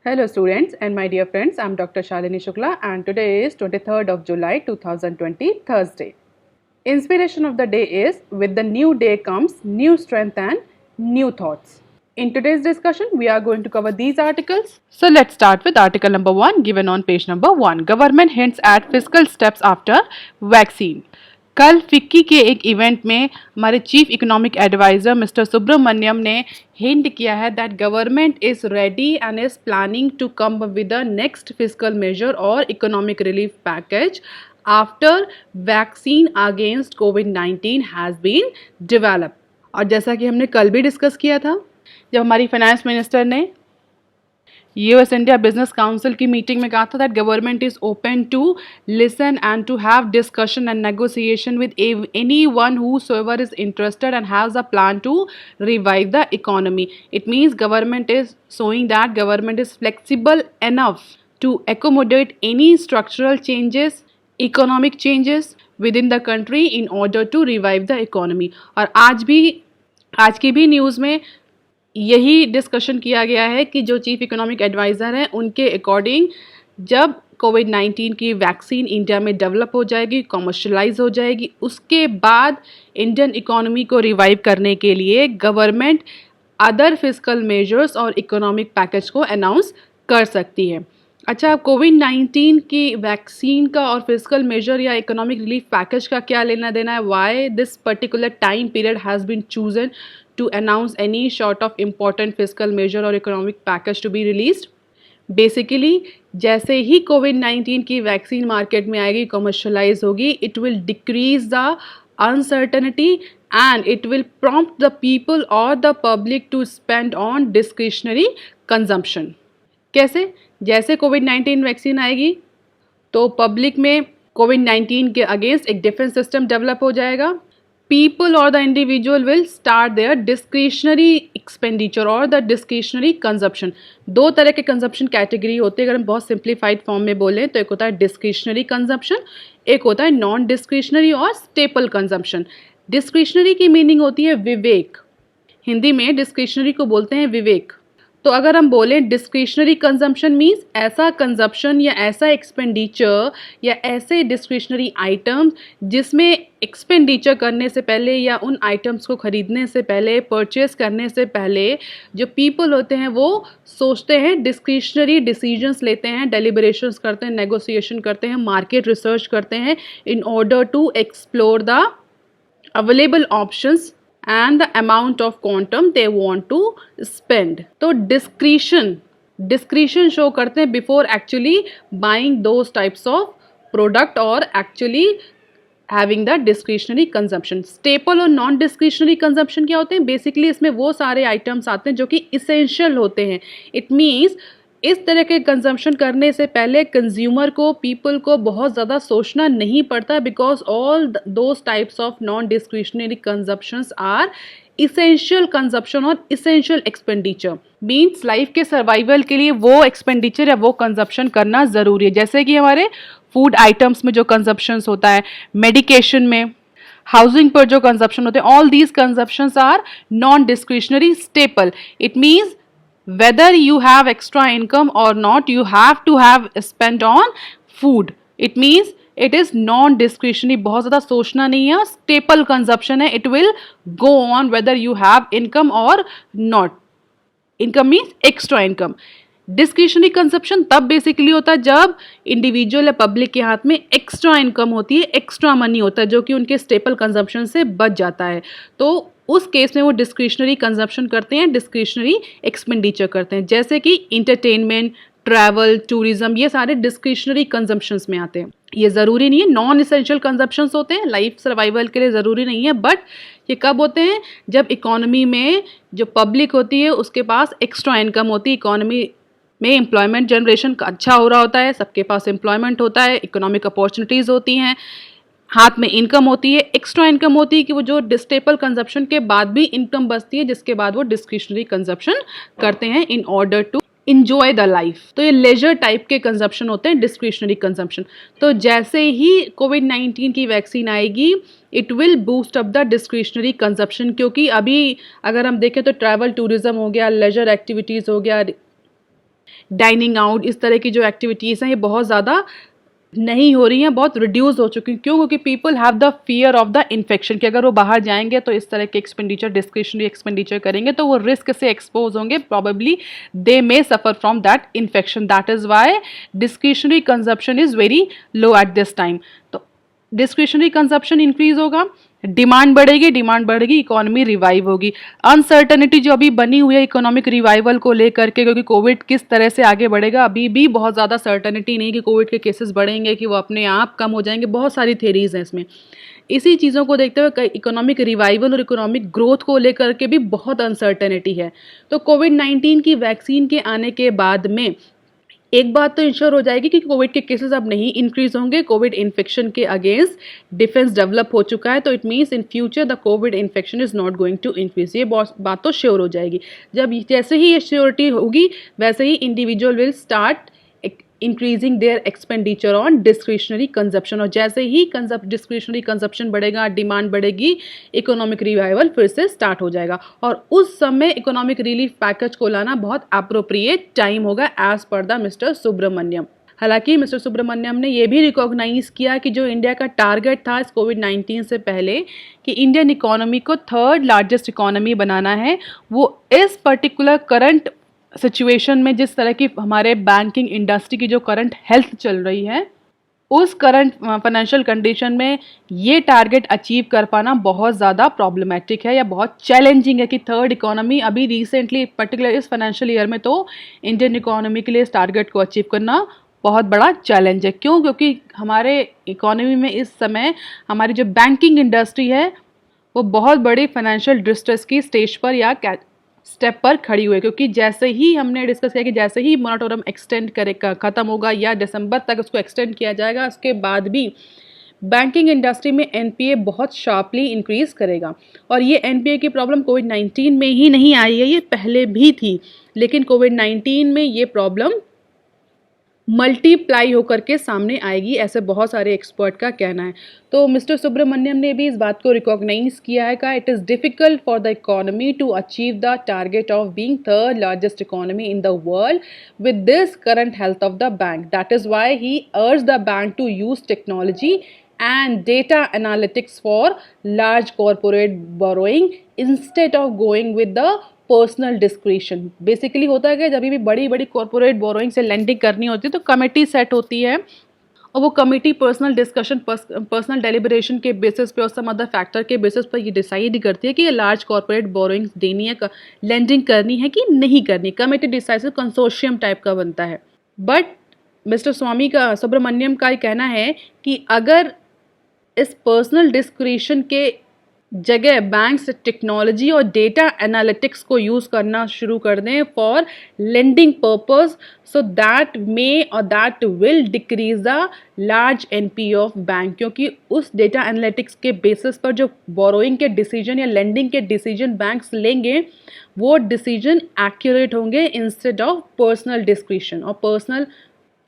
Hello students and my dear friends, I am Dr. Shalini Shukla and today is 23rd of July 2020 Thursday. Inspiration of the day is with the new day comes new strength and new thoughts. In today's discussion, we are going to cover these articles. So let's start with article number 1 given on page number 1. Government hints at fiscal steps after vaccine. कल फिक्की के एक event में हमारे chief economic adviser mister Subramaniam ने hint किया है that government is ready and is planning to come with the next physical measure और economic relief package after vaccine against कोविड-19 हैज़ बीन डेवलप। और जैसा कि हमने कल भी डिस्कस किया था जब हमारी फाइनेंस मिनिस्टर ने यूएस इंडिया बिजनेस काउंसिल की मीटिंग में कहा था that government is open to listen and to have discussion and negotiation with anyone whosoever is interested and has a plan to revive the economy. It means government is showing that government is flexible enough to accommodate any structural changes, economic changes within the country in order to revive the economy. और आज की भी news में यही discussion किया गया है कि जो चीफ इकोनॉमिक एडवाइज़र हैं उनके अकॉर्डिंग जब कोविड-19 की वैक्सीन इंडिया में डेवलप हो जाएगी, कमर्शलाइज हो जाएगी, उसके बाद इंडियन इकोनॉमी को रिवाइव करने के लिए गवर्नमेंट अदर फिस्कल मेजर्स और इकोनॉमिक पैकेज को अनाउंस कर सकती है। अच्छा, कोविड-19 की वैक्सीन का और फिस्कल मेजर या इकोनॉमिक रिलीफ पैकेज का क्या लेना देना है? Why this particular time period has been chosen to announce any sort of important fiscal measure or economic package to be released. Basically, जैसे ही कोविड-19 की वैक्सीन मार्केट में आएगी, कमर्शलाइज होगी, it will decrease the uncertainty and it will prompt the people or the public to spend on discretionary consumption. कैसे? जैसे कोविड-19 vaccine आएगी तो public में कोविड-19 के अगेंस्ट एक डिफेंस सिस्टम डेवलप हो जाएगा. People or the individual will start their discretionary expenditure or the discretionary consumption. दो तरह के कंजप्शन कैटेगरी होते हैं. अगर हम बहुत सिंप्लीफाइड फॉर्म में बोलें तो एक होता है डिस्क्रिशनरी कंजप्शन, एक होता है non discretionary or staple consumption. Discretionary की मीनिंग होती है विवेक. हिंदी में डिस्क्रिशनरी को बोलते हैं विवेक. तो अगर हम बोलें डिस्क्रिशनरी कंजम्पशन मीन्स ऐसा कंजप्शन या ऐसा एक्सपेंडिचर या ऐसे डिस्क्रिशनरी आइटम्स जिसमें एक्सपेंडिचर करने से पहले या उन आइटम्स को ख़रीदने से पहले, परचेस करने से पहले जो पीपल होते हैं वो सोचते हैं, डिस्क्रिशनरी डिसीजंस लेते हैं, डेलिब्रेशंस करते हैं, नेगोशिएशन करते हैं, मार्केट रिसर्च करते हैं in order to explore the available options and the amount of quantum they want to spend. तो discretion show करते हैं before actually buying those types of product or actually having the discretionary consumption. Staple और non discretionary consumption क्या होते हैं? Basically इसमें वो सारे items आते हैं जो कि essential होते हैं. It means इस तरह के कंजम्पशन करने से पहले कंज्यूमर को, पीपल को बहुत ज़्यादा सोचना नहीं पड़ता because all those types of non discretionary consumptions are essential consumption और इसेंशियल एक्सपेंडिचर. मीन्स लाइफ के सर्वाइवल के लिए वो एक्सपेंडिचर या वो कंजप्शन करना ज़रूरी है. जैसे कि हमारे फूड आइटम्स में जो कंजप्शंस होता है, मेडिकेशन में, हाउसिंग पर जो कंजप्शन होते हैं, all these consumptions are non discretionary staple. It means whether you have extra income or not, you have to have spent on food. It means it is non discretionary. बहुत ज़्यादा सोचना नहीं है, staple consumption है. It will go on whether you have income or not. Income means extra income. Discretionary consumption तब basically होता है जब इंडिविजुअल या पब्लिक के हाथ में एक्स्ट्रा इनकम होती है, एक्स्ट्रा मनी होता है जो कि उनके स्टेपल कंजप्शन से बच जाता है. तो उस केस में वो डिस्क्रिशनरी कंजप्शन करते हैं, डिस्क्रिशनरी एक्सपेंडिचर करते हैं. जैसे कि इंटरटेनमेंट, ट्रैवल, टूरिज्म, ये सारे डिस्क्रिशनरी कंजप्शंस में आते हैं. ये ज़रूरी नहीं है, नॉन इसेंशियल कंजप्शंस होते हैं, लाइफ सर्वाइवल के लिए ज़रूरी नहीं है. बट ये कब होते हैं? जब इकोनॉमी में जो पब्लिक होती है उसके पास एक्स्ट्रा इनकम होती है, इकोनॉमी में एम्प्लॉयमेंट जनरेशन अच्छा हो रहा होता है, सबके पास एम्प्लॉयमेंट होता है, इकोनॉमिक अपॉर्चुनिटीज़ होती हैं, हाथ में इनकम होती है, एक्स्ट्रा इनकम होती है कि वो जो स्टेपल कंजप्शन के बाद भी इनकम बचती है जिसके बाद वो डिस्क्रिशनरी कंजप्शन करते हैं in order to enjoy the life. तो ये लेजर टाइप के कंजप्शन होते हैं, डिस्क्रिशनरी कंजप्शन. तो जैसे ही कोविड-19 की वैक्सीन आएगी it will boost up the discretionary consumption. क्योंकि अभी अगर हम देखें तो ट्रैवल टूरिज्म हो गया, लेजर एक्टिविटीज़ हो गया, डाइनिंग आउट, इस तरह की जो एक्टिविटीज़ हैं ये बहुत ज़्यादा नहीं हो रही हैं, बहुत रिड्यूस हो चुकी हैं। क्यों? क्योंकि people have the fear of the infection कि अगर वो बाहर जाएंगे तो इस तरह के एक्सपेंडिचर, डिस्क्रिशनरी एक्सपेंडिचर करेंगे तो वो रिस्क से एक्सपोज होंगे, probably they may suffer from that infection. That is Y discretionary consumption is very low at this time. तो डिस्क्रिशनरी कंजप्शन इंक्रीज होगा, डिमांड बढ़ेगी, डिमांड बढ़ेगी, इकोनॉमी रिवाइव होगी। अनसर्टनिटी जो अभी बनी हुई है इकोनॉमिक रिवाइवल को लेकर के, क्योंकि कोविड किस तरह से आगे बढ़ेगा अभी भी बहुत ज़्यादा सर्टनिटी नहीं कि कोविड के केसेस बढ़ेंगे, कि वो अपने आप कम हो जाएंगे, बहुत सारी थेरीज हैं इसमें। इसी चीज़ों को देखते हुए इकोनॉमिक रिवाइवल और इकोनॉमिक ग्रोथ को लेकर के भी बहुत अनसर्टनिटी है। तो कोविड-19 की वैक्सीन के आने के बाद में एक बात तो इंश्योर हो जाएगी कि कोविड के केसेस अब नहीं इंक्रीज होंगे। कोविड इन्फेक्शन के अगेंस्ट डिफेंस डेवलप हो चुका है, तो it means in future the COVID infection is not going to increase. ये बात तो श्योर हो जाएगी। जब जैसे ही ये श्योरिटी होगी वैसे ही individual will start increasing their expenditure on discretionary consumption, और जैसे ही डिस्क्रिशनरी कंजप्शन बढ़ेगा, डिमांड बढ़ेगी, इकोनॉमिक रिवाइवल फिर से स्टार्ट हो जाएगा। और उस समय इकोनॉमिक रिलीफ पैकेज को लाना बहुत अप्रोप्रिएट टाइम होगा as per the mister Subramanian. हालांकि मिस्टर सुब्रमण्यम ने यह भी रिकॉग्नाइज किया कि जो इंडिया का टारगेट था इस कोविड-19 से पहले कि इंडियन इकोनॉमी को थर्ड लार्जेस्ट इकोनॉमी बनाना है, वो इस पर्टिकुलर करंट सिचुएशन में, जिस तरह की हमारे बैंकिंग इंडस्ट्री की जो करंट हेल्थ चल रही है, उस करंट फाइनेंशियल कंडीशन में ये टारगेट अचीव कर पाना बहुत ज़्यादा प्रॉब्लमेटिक है या बहुत चैलेंजिंग है कि थर्ड इकोनॉमी अभी रिसेंटली पर्टिकुलर इस फाइनेंशियल ईयर में तो इंडियन इकोनॉमी के लिए इस टारगेट को अचीव करना बहुत बड़ा चैलेंज है। क्यों? क्योंकि हमारे इकोनॉमी में इस समय हमारी जो बैंकिंग इंडस्ट्री है वो बहुत बड़ी फाइनेंशियल डिस्ट्रेस की स्टेज पर या स्टेप पर खड़ी हुई है। क्योंकि जैसे ही हमने डिस्कस किया कि जैसे ही मोराटोरियम एक्सटेंड करेगा, ख़त्म होगा या दिसंबर तक उसको एक्सटेंड किया जाएगा, उसके बाद भी बैंकिंग इंडस्ट्री में एनपीए बहुत शार्पली इंक्रीज करेगा। और ये एनपीए की प्रॉब्लम कोविड-19 में ही नहीं आई है, ये पहले भी थी, लेकिन कोविड-19 में ये प्रॉब्लम मल्टीप्लाई होकर के सामने आएगी, ऐसे बहुत सारे एक्सपर्ट का कहना है। तो मिस्टर सुब्रमण्यम ने भी इस बात को रिकॉग्नाइज किया है कि it is difficult for the economy to achieve the target of being third largest economy in the world with this current health of the bank. That is why he urge the bank to use technology and data analytics for large corporate borrowing instead of going with the personal discretion. Basically होता है कि जब भी बड़ी बड़ी corporate borrowing से lending करनी होती है तो कमेटी सेट होती है और वो committee personal discussion, personal deliberation के बेसिस पे और सम अदर फैक्टर के बेसिस पर ये डिसाइड करती है कि ये लार्ज कॉर्पोरेट बोरोइंग्स देनी है, लेंडिंग करनी है कि नहीं करनी। कमेटी डिसाइड कंसोर्शियम टाइप का बनता है। बट मिस्टर सुब्रमण्यम का कहना है कि अगर इस पर्सनल डिस्क्रिशन के जगह बैंक्स टेक्नोलॉजी और डेटा एनालिटिक्स को यूज़ करना शुरू कर दें for lending purpose, so that may और that will decrease the large NPA of bank. क्योंकि उस डेटा एनालिटिक्स के बेसिस पर जो बोरोइंग के डिसीजन या लेंडिंग के डिसीजन बैंक्स लेंगे वो डिसीजन एक्यूरेट होंगे इंस्टेड ऑफ पर्सनल डिस्क्रिशन और पर्सनल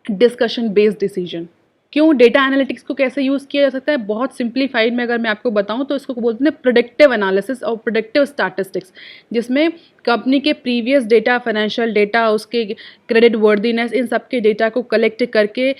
डिस्कशन बेस्ड डिसीजन। क्यों? डेटा एनालिटिक्स को कैसे यूज़ किया जा सकता है? बहुत सिंप्लीफाइड में अगर मैं आपको बताऊं तो इसको बोलते हैं प्रेडिक्टिव एनालिसिस और प्रेडिक्टिव स्टैटिस्टिक्स, जिसमें कंपनी के प्रीवियस डेटा, फाइनेंशियल डेटा, उसके क्रेडिट वर्दीनेस, इन सब के डेटा को कलेक्ट करके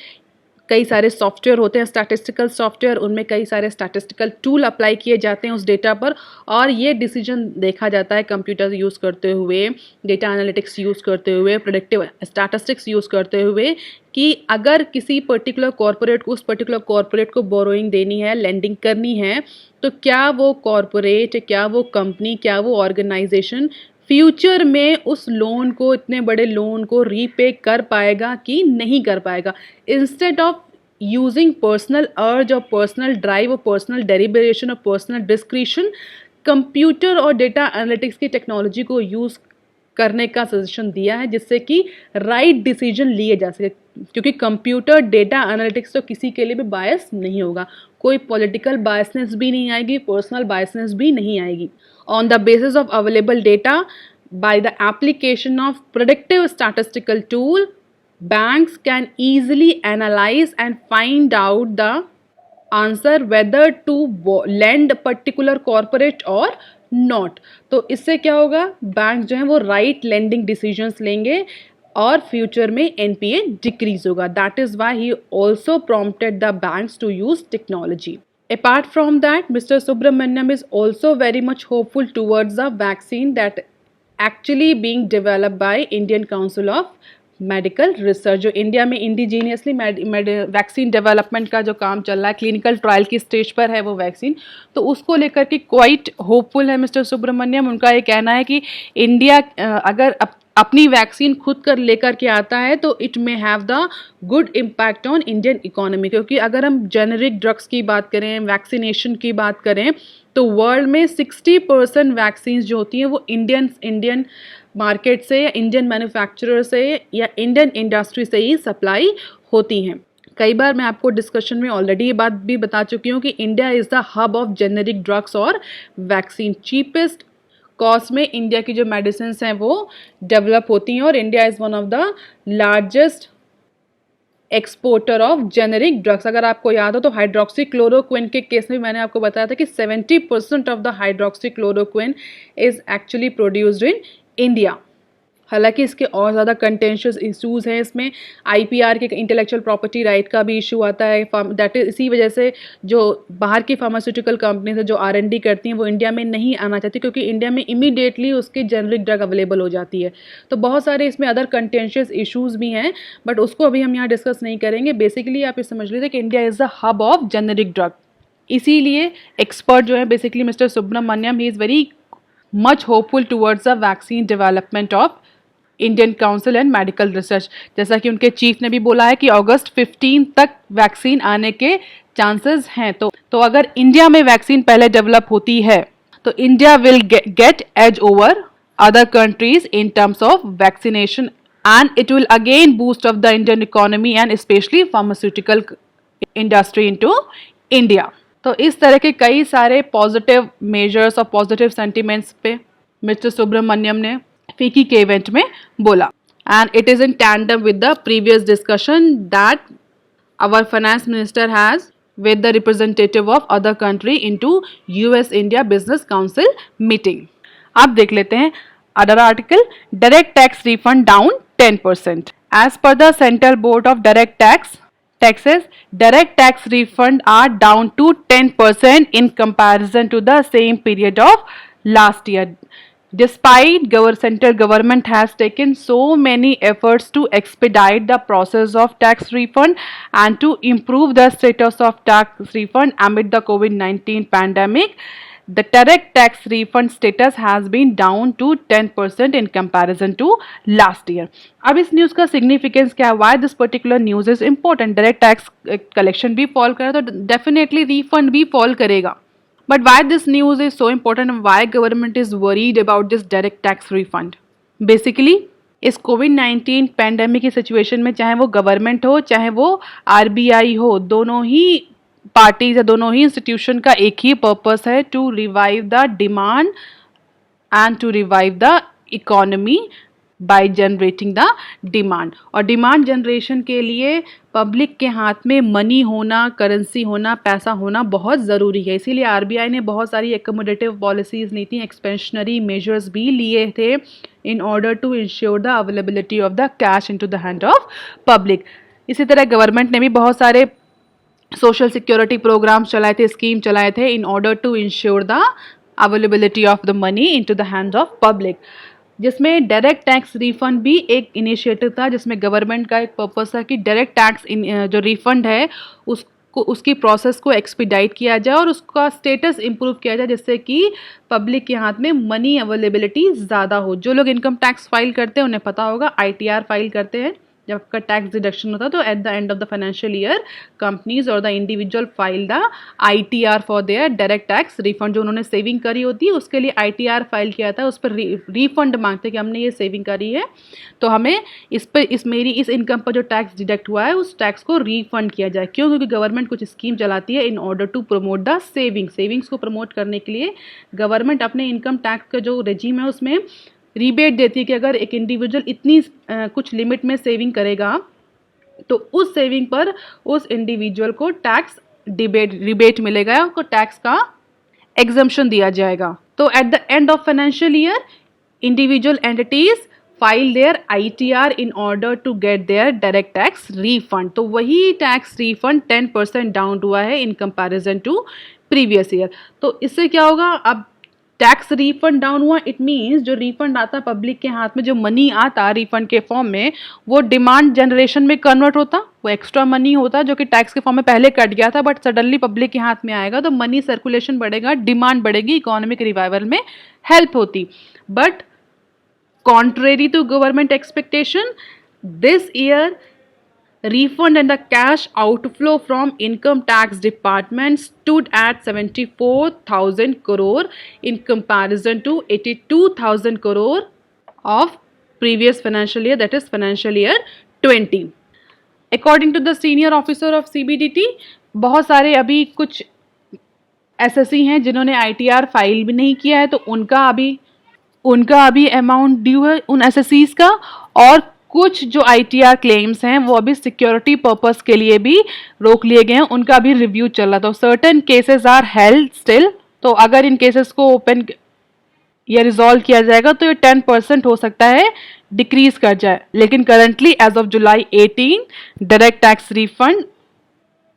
कई सारे सॉफ्टवेयर होते हैं, स्टैटिस्टिकल सॉफ्टवेयर, उनमें कई सारे स्टैटिस्टिकल टूल अप्लाई किए जाते हैं उस डेटा पर और ये डिसीजन देखा जाता है कंप्यूटर यूज़ करते हुए, डेटा एनालिटिक्स यूज़ करते हुए, प्रेडिक्टिव स्टैटिस्टिक्स यूज़ करते हुए कि अगर किसी पर्टिकुलर कॉर्पोरेट को, उस पर्टिकुलर कॉर्पोरेट को बोरोइंग देनी है, लेंडिंग करनी है, तो क्या वो कॉर्पोरेट, क्या वो कंपनी, क्या वो ऑर्गेनाइजेशन फ्यूचर में उस लोन को, इतने बड़े लोन को रीपे कर पाएगा कि नहीं कर पाएगा। इंस्टेड ऑफ यूजिंग पर्सनल अर्ज और पर्सनल ड्राइव और पर्सनल डेलिब्रेशन और पर्सनल डिस्क्रिशन, कंप्यूटर और डेटा एनालिटिक्स की टेक्नोलॉजी को यूज़ करने का सजेशन दिया है जिससे कि राइट डिसीजन लिए जा सके। क्योंकि कंप्यूटर डेटा एनालिटिक्स तो किसी के लिए भी बायस नहीं होगा, कोई पॉलिटिकल बायसनेस भी नहीं आएगी, पर्सनल बायसनेस भी नहीं आएगी। On the basis of available data, by the application of predictive statistical tool, banks can easily analyze and find out the answer whether to lend particular corporate or not। तो इससे क्या होगा? Bank जो है वो राइट लेंडिंग डिसीजंस लेंगे और future में एनपीए डिक्रीज होगा. That is why he also prompted the banks to use technology. Apart from that, Mr. Subramaniam is also very much hopeful towards a vaccine that actually being developed by Indian Council of medical research, जो India में indigenously vaccine development का जो काम चल रहा है, clinical trial की stage पर है वो वैक्सीन, तो उसको लेकर के क्वाइट होपफुल है मिस्टर सुब्रमण्यम. उनका ये कहना है कि इंडिया अगर अपनी वैक्सीन खुद कर लेकर के आता है तो it may have the good impact on Indian economy. क्योंकि अगर हम जेनरिक ड्रग्स की बात करें, वैक्सीनेशन की बात करें, तो वर्ल्ड में 60% वैक्सीन जो होती हैं वो इंडियन मार्केट से या इंडियन मैन्युफैक्चरर से या इंडियन इंडस्ट्री से ही सप्लाई होती हैं. कई बार मैं आपको डिस्कशन में ऑलरेडी ये बात भी बता चुकी हूँ कि India is the hub of generic drugs और वैक्सीन. चीपेस्ट कॉस्ट में इंडिया की जो मेडिसिन हैं वो डेवलप होती हैं और India is one of the largest exporter of generic drugs. अगर आपको याद हो तो हाइड्रोक्सीक्लोरोक्विन के केस में मैंने आपको बताया था कि 70% of the hydroxychloroquine is actually produced in India. हालांकि इसके और ज़्यादा कंटेंशियस इशूज़ हैं. इसमें आईपीआर के इंटेलेक्चुअल प्रॉपर्टी राइट का भी इशू आता है. दैट इज इसी वजह से जो बाहर की फार्मास्यूटिकल कंपनीज है जो R&D करती हैं वो इंडिया में नहीं आना चाहती, क्योंकि इंडिया में इमीडिएटली उसकी जेनरिक ड्रग अवेलेबल हो जाती है. तो बहुत सारे इसमें अदर कंटेंशियस इशूज़ भी हैं, बट उसको अभी हम यहाँ डिस्कस नहीं करेंगे. बेसिकली आप ये समझ लीजिए कि India is the hub of generic drug. इसीलिए एक्सपर्ट जो है basically mister Subramaniam, he is very much hopeful towards the vaccine development of Indian council and medical research. जैसा कि उनके चीफ ने भी बोला है कि अगस्त 15 तक वैक्सीन आने के चांसेस हैं. तो अगर इंडिया में वैक्सीन पहले डेवलप होती है तो India will get edge over other countries in terms of vaccination and it will again boost of the Indian economy and specially pharmaceutical industry into India. तो इस तरह के कई सारे पॉजिटिव मेजर्स और पॉजिटिव सेंटिमेंट्स पे मिस्टर सुब्रमण्यम ने फीकी के इवेंट में बोला. And it is in tandem with the previous discussion that our finance minister has with the representative of other country into US India Business Council meeting. अब देख लेते हैं other article. Direct tax refund down 10%. As per the Central Board of Direct Taxes, direct tax refund are down to 10% in comparison to the same period of last year. Despite central government has taken so many efforts to expedite the process of tax refund and to improve the status of tax refund amid the COVID-19 pandemic, the direct tax refund status has been down to 10% in comparison to last year. अब इस news का significance क्या है? Why this particular news is important? Direct tax collection भी fall करे तो definitely refund भी fall करेगा. But why this news is so important and why government is worried about this direct tax refund? Basically, इस कोविड-19 pandemic की situation में चाहे वो गवर्नमेंट हो चाहे वो RBI हो, दोनों ही पार्टीज या दोनों ही इंस्टीट्यूशन का एक ही पर्पस है, to revive the demand and to revive the economy by generating the demand. और डिमांड जनरेशन के लिए पब्लिक के हाथ में मनी होना, करेंसी होना, पैसा होना बहुत ज़रूरी है. इसीलिए RBI ने बहुत सारी एकोमोडेटिव पॉलिसीज़ ली थी, एक्सपेंशनरी मेजर्स भी लिए थे in order to ensure the availability of the cash in to the hand of public. इसी तरह गवर्नमेंट ने भी बहुत सारे सोशल सिक्योरिटी प्रोग्राम्स चलाए थे, स्कीम चलाए थे in order to ensure the availability of the money in to the hands of public, जिसमें डायरेक्ट टैक्स रिफंड भी एक इनिशिएटिव था, जिसमें गवर्नमेंट का एक पर्पस था कि डायरेक्ट टैक्स जो रिफंड है उसकी प्रोसेस को एक्सपीडाइट किया जाए और उसका स्टेटस इंप्रूव किया जाए, जिससे कि पब्लिक के हाथ में मनी अवेलेबिलिटी ज़्यादा हो. जो लोग इनकम टैक्स फाइल करते हैं उन्हें पता होगा, ITR फाइल करते हैं जब आपका टैक्स डिडक्शन होता है, तो at the end of the financial year companies और the individual file the ITR for their direct tax refund. जो उन्होंने सेविंग करी होती है उसके लिए ITR फाइल किया था, उस पर रिफंड मांगते हैं कि हमने ये सेविंग करी है तो हमें मेरी इस इनकम पर जो टैक्स डिडक्ट हुआ है उस टैक्स को रिफंड किया जाए. क्यों? क्योंकि गवर्नमेंट कुछ स्कीम चलाती है in order to promote the savings को प्रमोट करने के लिए गवर्नमेंट अपने इनकम टैक्स का जो रेजिम है उसमें रिबेट देती है कि अगर एक इंडिविजुअल इतनी कुछ लिमिट में सेविंग करेगा तो उस सेविंग पर उस इंडिविजुअल को टैक्स रिबेट मिलेगा, उसको टैक्स का एग्जम्पशन दिया जाएगा. तो at the end of financial year individual entities file their ITR in order to get their direct tax refund. तो वही टैक्स रीफंड 10% डाउन हुआ है in comparison to previous year. तो इससे क्या होगा, अब टैक्स रीफंड डाउन हुआ, इट मीन्स जो रिफंड आता पब्लिक के हाथ में, जो मनी आता रिफंड के फॉर्म में, वो डिमांड जनरेशन में कन्वर्ट होता, वो एक्स्ट्रा मनी होता जो कि टैक्स के फॉर्म में पहले कट गया था, बट सडनली पब्लिक के हाथ में आएगा तो मनी सर्कुलेशन बढ़ेगा, डिमांड बढ़ेगी, इकोनॉमिक रिवाइवल में हेल्प होती। But contrary to government expectation, this year refund and the cash outflow from income tax department stood at 74,000 crore in comparison to 82,000 crore of previous financial year, that is financial year 20. According to the senior officer of CBDT, बहुत सारे अभी कुछ SSE हैं जिन्होंने ITR file भी नहीं किया है, तो उनका अभी अमाउंट ड्यू है उन एसएससीज का, और कुछ जो ITR क्लेम्स हैं वो अभी सिक्योरिटी पर्पस के लिए भी रोक लिए गए हैं, उनका भी रिव्यू चल रहा था। Certain cases are held still, तो अगर इन केसेस को ओपन या रिजॉल्व किया जाएगा तो ये 10% हो सकता है डिक्रीज कर जाए, लेकिन currently as of July 18 direct tax refund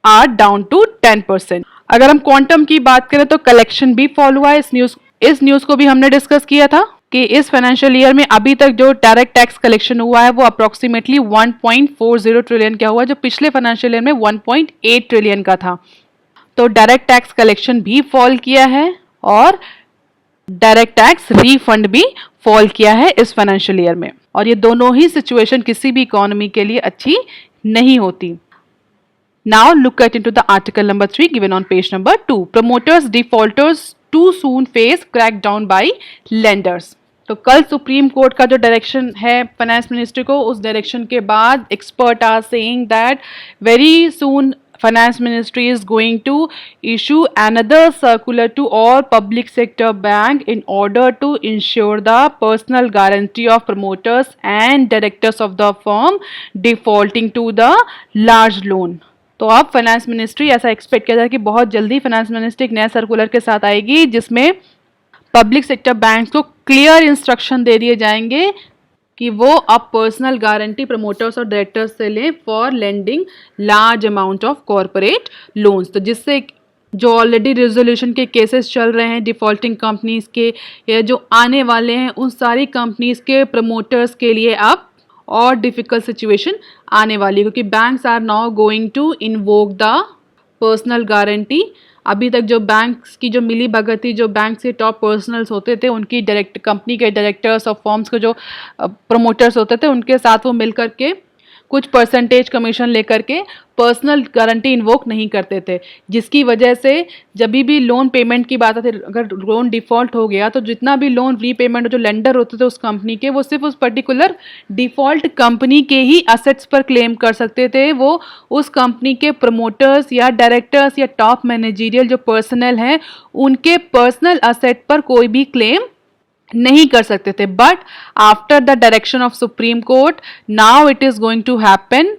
are down to 10%। अगर हम क्वांटम की बात करें तो कलेक्शन भी फॉल हुआ है। इस न्यूज को भी हमने डिस्कस किया था कि इस फाइनेंशियल ईयर में अभी तक जो डायरेक्ट टैक्स कलेक्शन हुआ है वो अप्रोक्सीमेटली 1.40 ट्रिलियन का हुआ है, जो पिछले फाइनेंशियल ईयर में 1.8 ट्रिलियन का था। तो डायरेक्ट टैक्स कलेक्शन भी फॉल किया है और डायरेक्ट टैक्स रीफंड भी फॉल किया है इस फाइनेंशियल ईयर में, और ये दोनों ही सिचुएशन किसी भी इकोनॉमी के लिए अच्छी नहीं होती। Now look at into the article number 3 given on page number 2. Promoters defaulters too soon face crackdown by lenders. तो कल सुप्रीम कोर्ट का जो डायरेक्शन है फाइनेंस मिनिस्ट्री को, उस डायरेक्शन के बाद expert are saying that very soon finance ministry is going to issue another circular to all public sector bank in order to ensure the personal guarantee of promoters and directors of the firm defaulting to the large loan. तो अब finance ministry, ऐसा expect किया जाए कि बहुत जल्दी finance ministry एक नया सर्कुलर के साथ आएगी जिसमें पब्लिक सेक्टर बैंक्स को क्लियर इंस्ट्रक्शन दे दिए जाएंगे कि वो अब पर्सनल गारंटी प्रमोटर्स और डायरेक्टर्स से लें for lending large amount of corporate loans. तो जिससे जो ऑलरेडी रेजोल्यूशन के केसेस चल रहे हैं डिफॉल्टिंग कंपनीज के या जो आने वाले हैं, उन सारी कंपनीज के प्रमोटर्स के लिए अब और डिफिकल्ट सिचुएशन आने वाली है, क्योंकि banks are now going to invoke the personal guarantee. अभी तक जो बैंक्स की जो मिली भगत थी, जो बैंक से टॉप पर्सनल्स होते थे, उनकी डायरेक्ट कंपनी के डायरेक्टर्स और फर्म्स के जो प्रमोटर्स होते थे, उनके साथ वो मिल करके कुछ परसेंटेज कमीशन लेकर के पर्सनल गारंटी इन्वोक नहीं करते थे, जिसकी वजह से जब भी लोन पेमेंट की बात आती, अगर लोन डिफ़ॉल्ट हो गया तो जितना भी लोन रीपेमेंट जो लेंडर होते थे उस कंपनी के, वो सिर्फ उस पर्टिकुलर डिफ़ॉल्ट कंपनी के ही असेट्स पर क्लेम कर सकते थे। वो उस कंपनी के प्रमोटर्स या डायरेक्टर्स या टॉप मैनेजरियल जो पर्सनल हैं उनके पर्सनल असेट पर कोई भी क्लेम नहीं कर सकते थे। But after the direction of Supreme Court now it is going to happen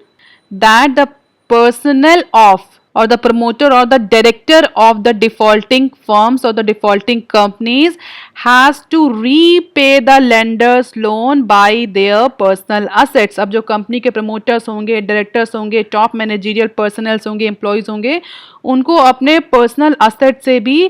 that the personnel of or the promoter or the director of the defaulting firms or the defaulting companies has to repay the lender's loan by their personal assets. अब जो company के promoters होंगे, directors होंगे, top managerial personnels होंगे, employees होंगे, उनको अपने personal asset से भी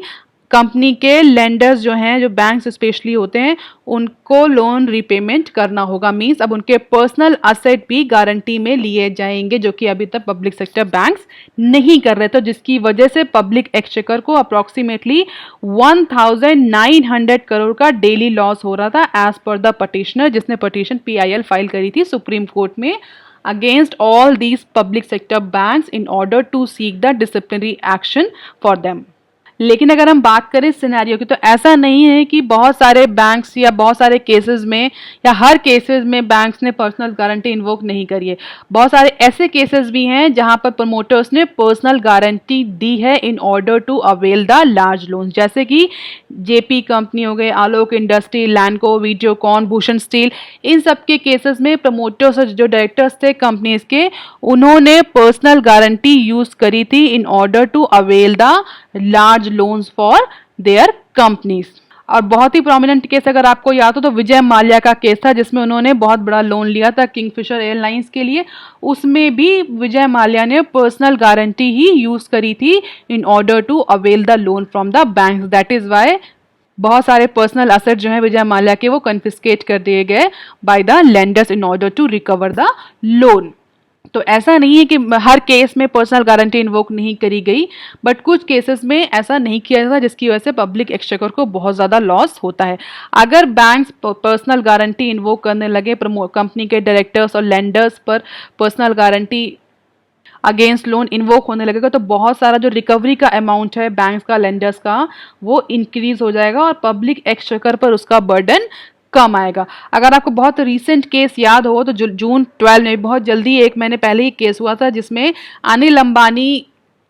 कंपनी के लेंडर्स जो हैं, जो बैंक्स स्पेशली होते हैं, उनको लोन रीपेमेंट करना होगा। मींस अब उनके पर्सनल असेट भी गारंटी में लिए जाएंगे, जो कि अभी तक पब्लिक सेक्टर बैंक्स नहीं कर रहे थे, जिसकी वजह से पब्लिक एक्सचेकर को अप्रॉक्सीमेटली 1900 करोड़ का डेली लॉस हो रहा था एज पर द पटिशनर, जिसने पटिशन PIL फाइल करी थी सुप्रीम कोर्ट में against all these public sector banks in order to seek the disciplinary action for them. लेकिन अगर हम बात करें सिनेरियो की, तो ऐसा नहीं है कि बहुत सारे बैंक्स या बहुत सारे केसेस में या हर केसेस में बैंक्स ने पर्सनल गारंटी इन्वोक नहीं करी है। बहुत सारे ऐसे केसेस भी हैं जहां पर प्रमोटर्स ने पर्सनल गारंटी दी है in order to avail the large loans, जैसे कि JP कंपनी हो गए, आलोक इंडस्ट्री, लैंडको, वीडियोकॉन, भूषण स्टील, इन सब के केसेस में प्रमोटर्स जो डायरेक्टर्स थे कंपनीज के, उन्होंने पर्सनल गारंटी यूज करी थी in order to avail the large loans for their companies. और बहुत ही प्रोमिनेंट केस अगर आपको याद हो तो विजय माल्या का केस था, जिसमें उन्होंने बहुत बड़ा लोन लिया था किंगफिशर एयरलाइंस के लिए। उसमें भी विजय माल्या ने पर्सनल गारंटी ही यूज करी थी in order to avail the loan from the bank. That is why बहुत सारे पर्सनल असेट जो है विजय माल्या के वो कन्फिस्केट कर दिए गए by the lenders in order to recover the loan. तो ऐसा नहीं है कि हर केस में पर्सनल गारंटी इन्वोक नहीं करी गई, बट कुछ केसेस में ऐसा नहीं किया जाता जिसकी वजह से पब्लिक एक्सचेकर को बहुत ज़्यादा लॉस होता है। अगर बैंक्स पर्सनल गारंटी इन्वोक करने लगे कंपनी के डायरेक्टर्स और लेंडर्स पर personal guarantee against loan invoke होने लगेगा, तो बहुत सारा जो रिकवरी का अमाउंट है बैंक्स का, लेंडर्स का, वो इंक्रीज हो जाएगा और पब्लिक एक्सचेकर पर उसका बर्डन कम आएगा। अगर आपको बहुत रीसेंट केस याद हो तो जून 12 में बहुत जल्दी एक महीने पहले ही केस हुआ था जिसमें अनिल अंबानी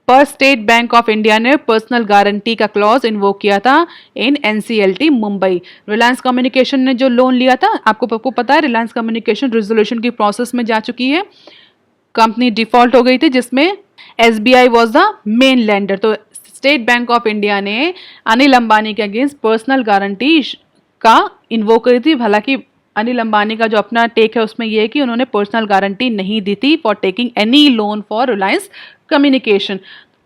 पर स्टेट बैंक ऑफ इंडिया ने पर्सनल गारंटी का क्लॉज इन्वोक किया था in NCLT Mumbai. Reliance communication ने जो लोन लिया था, आपको पता है रिलायंस कम्युनिकेशन रेजोल्यूशन की प्रोसेस में जा चुकी है, कंपनी डिफॉल्ट हो गई थी जिसमें SBI was the main lender. तो स्टेट बैंक ऑफ इंडिया ने अनिल अंबानी के अगेंस्ट पर्सनल गारंटी का इन्वोक करी थी। हालांकि अनिल अंबानी का जो अपना टेक है उसमें यह है कि उन्होंने पर्सनल गारंटी नहीं दी थी for taking any loan for Reliance communication.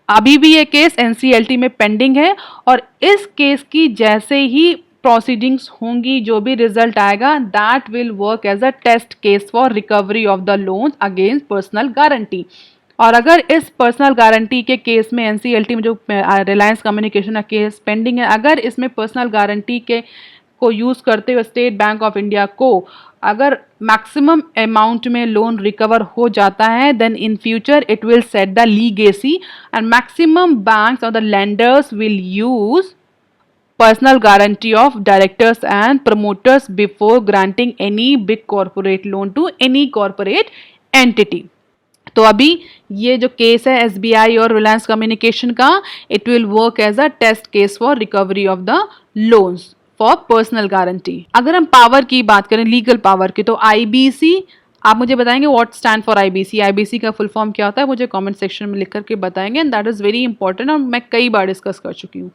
अभी भी ये केस एनसीएलटी में पेंडिंग है और इस केस की जैसे ही प्रोसीडिंग्स होंगी, जो भी रिजल्ट आएगा, that will work as a test case for recovery of the loan against personal guarantee. और अगर इस पर्सनल गारंटी के केस में एनसीएलटी में जो रिलायंस कम्युनिकेशन का केस पेंडिंग है, अगर इसमें पर्सनल गारंटी के को यूज करते हुए स्टेट बैंक ऑफ इंडिया को अगर मैक्सिमम अमाउंट में लोन रिकवर हो जाता है, then in future it will set the legacy and maximum banks और the lenders will use personal guarantee of directors and promoters before granting any big corporate loan to any corporate entity। तो अभी ये जो case है SBI और रिलायंस कम्युनिकेशन का, it will work as a test case for recovery of the loans for personal guarantee. अगर हम power की बात करें, लीगल पावर की, तो आईबीसी, आप मुझे बताएंगे what stand for IBC, IBC का फुल फॉर्म क्या होता है, मुझे कमेंट सेक्शन में लिख करके बताएंगे and that is very important और मैं कई बार डिस्कस कर चुकी हूँ।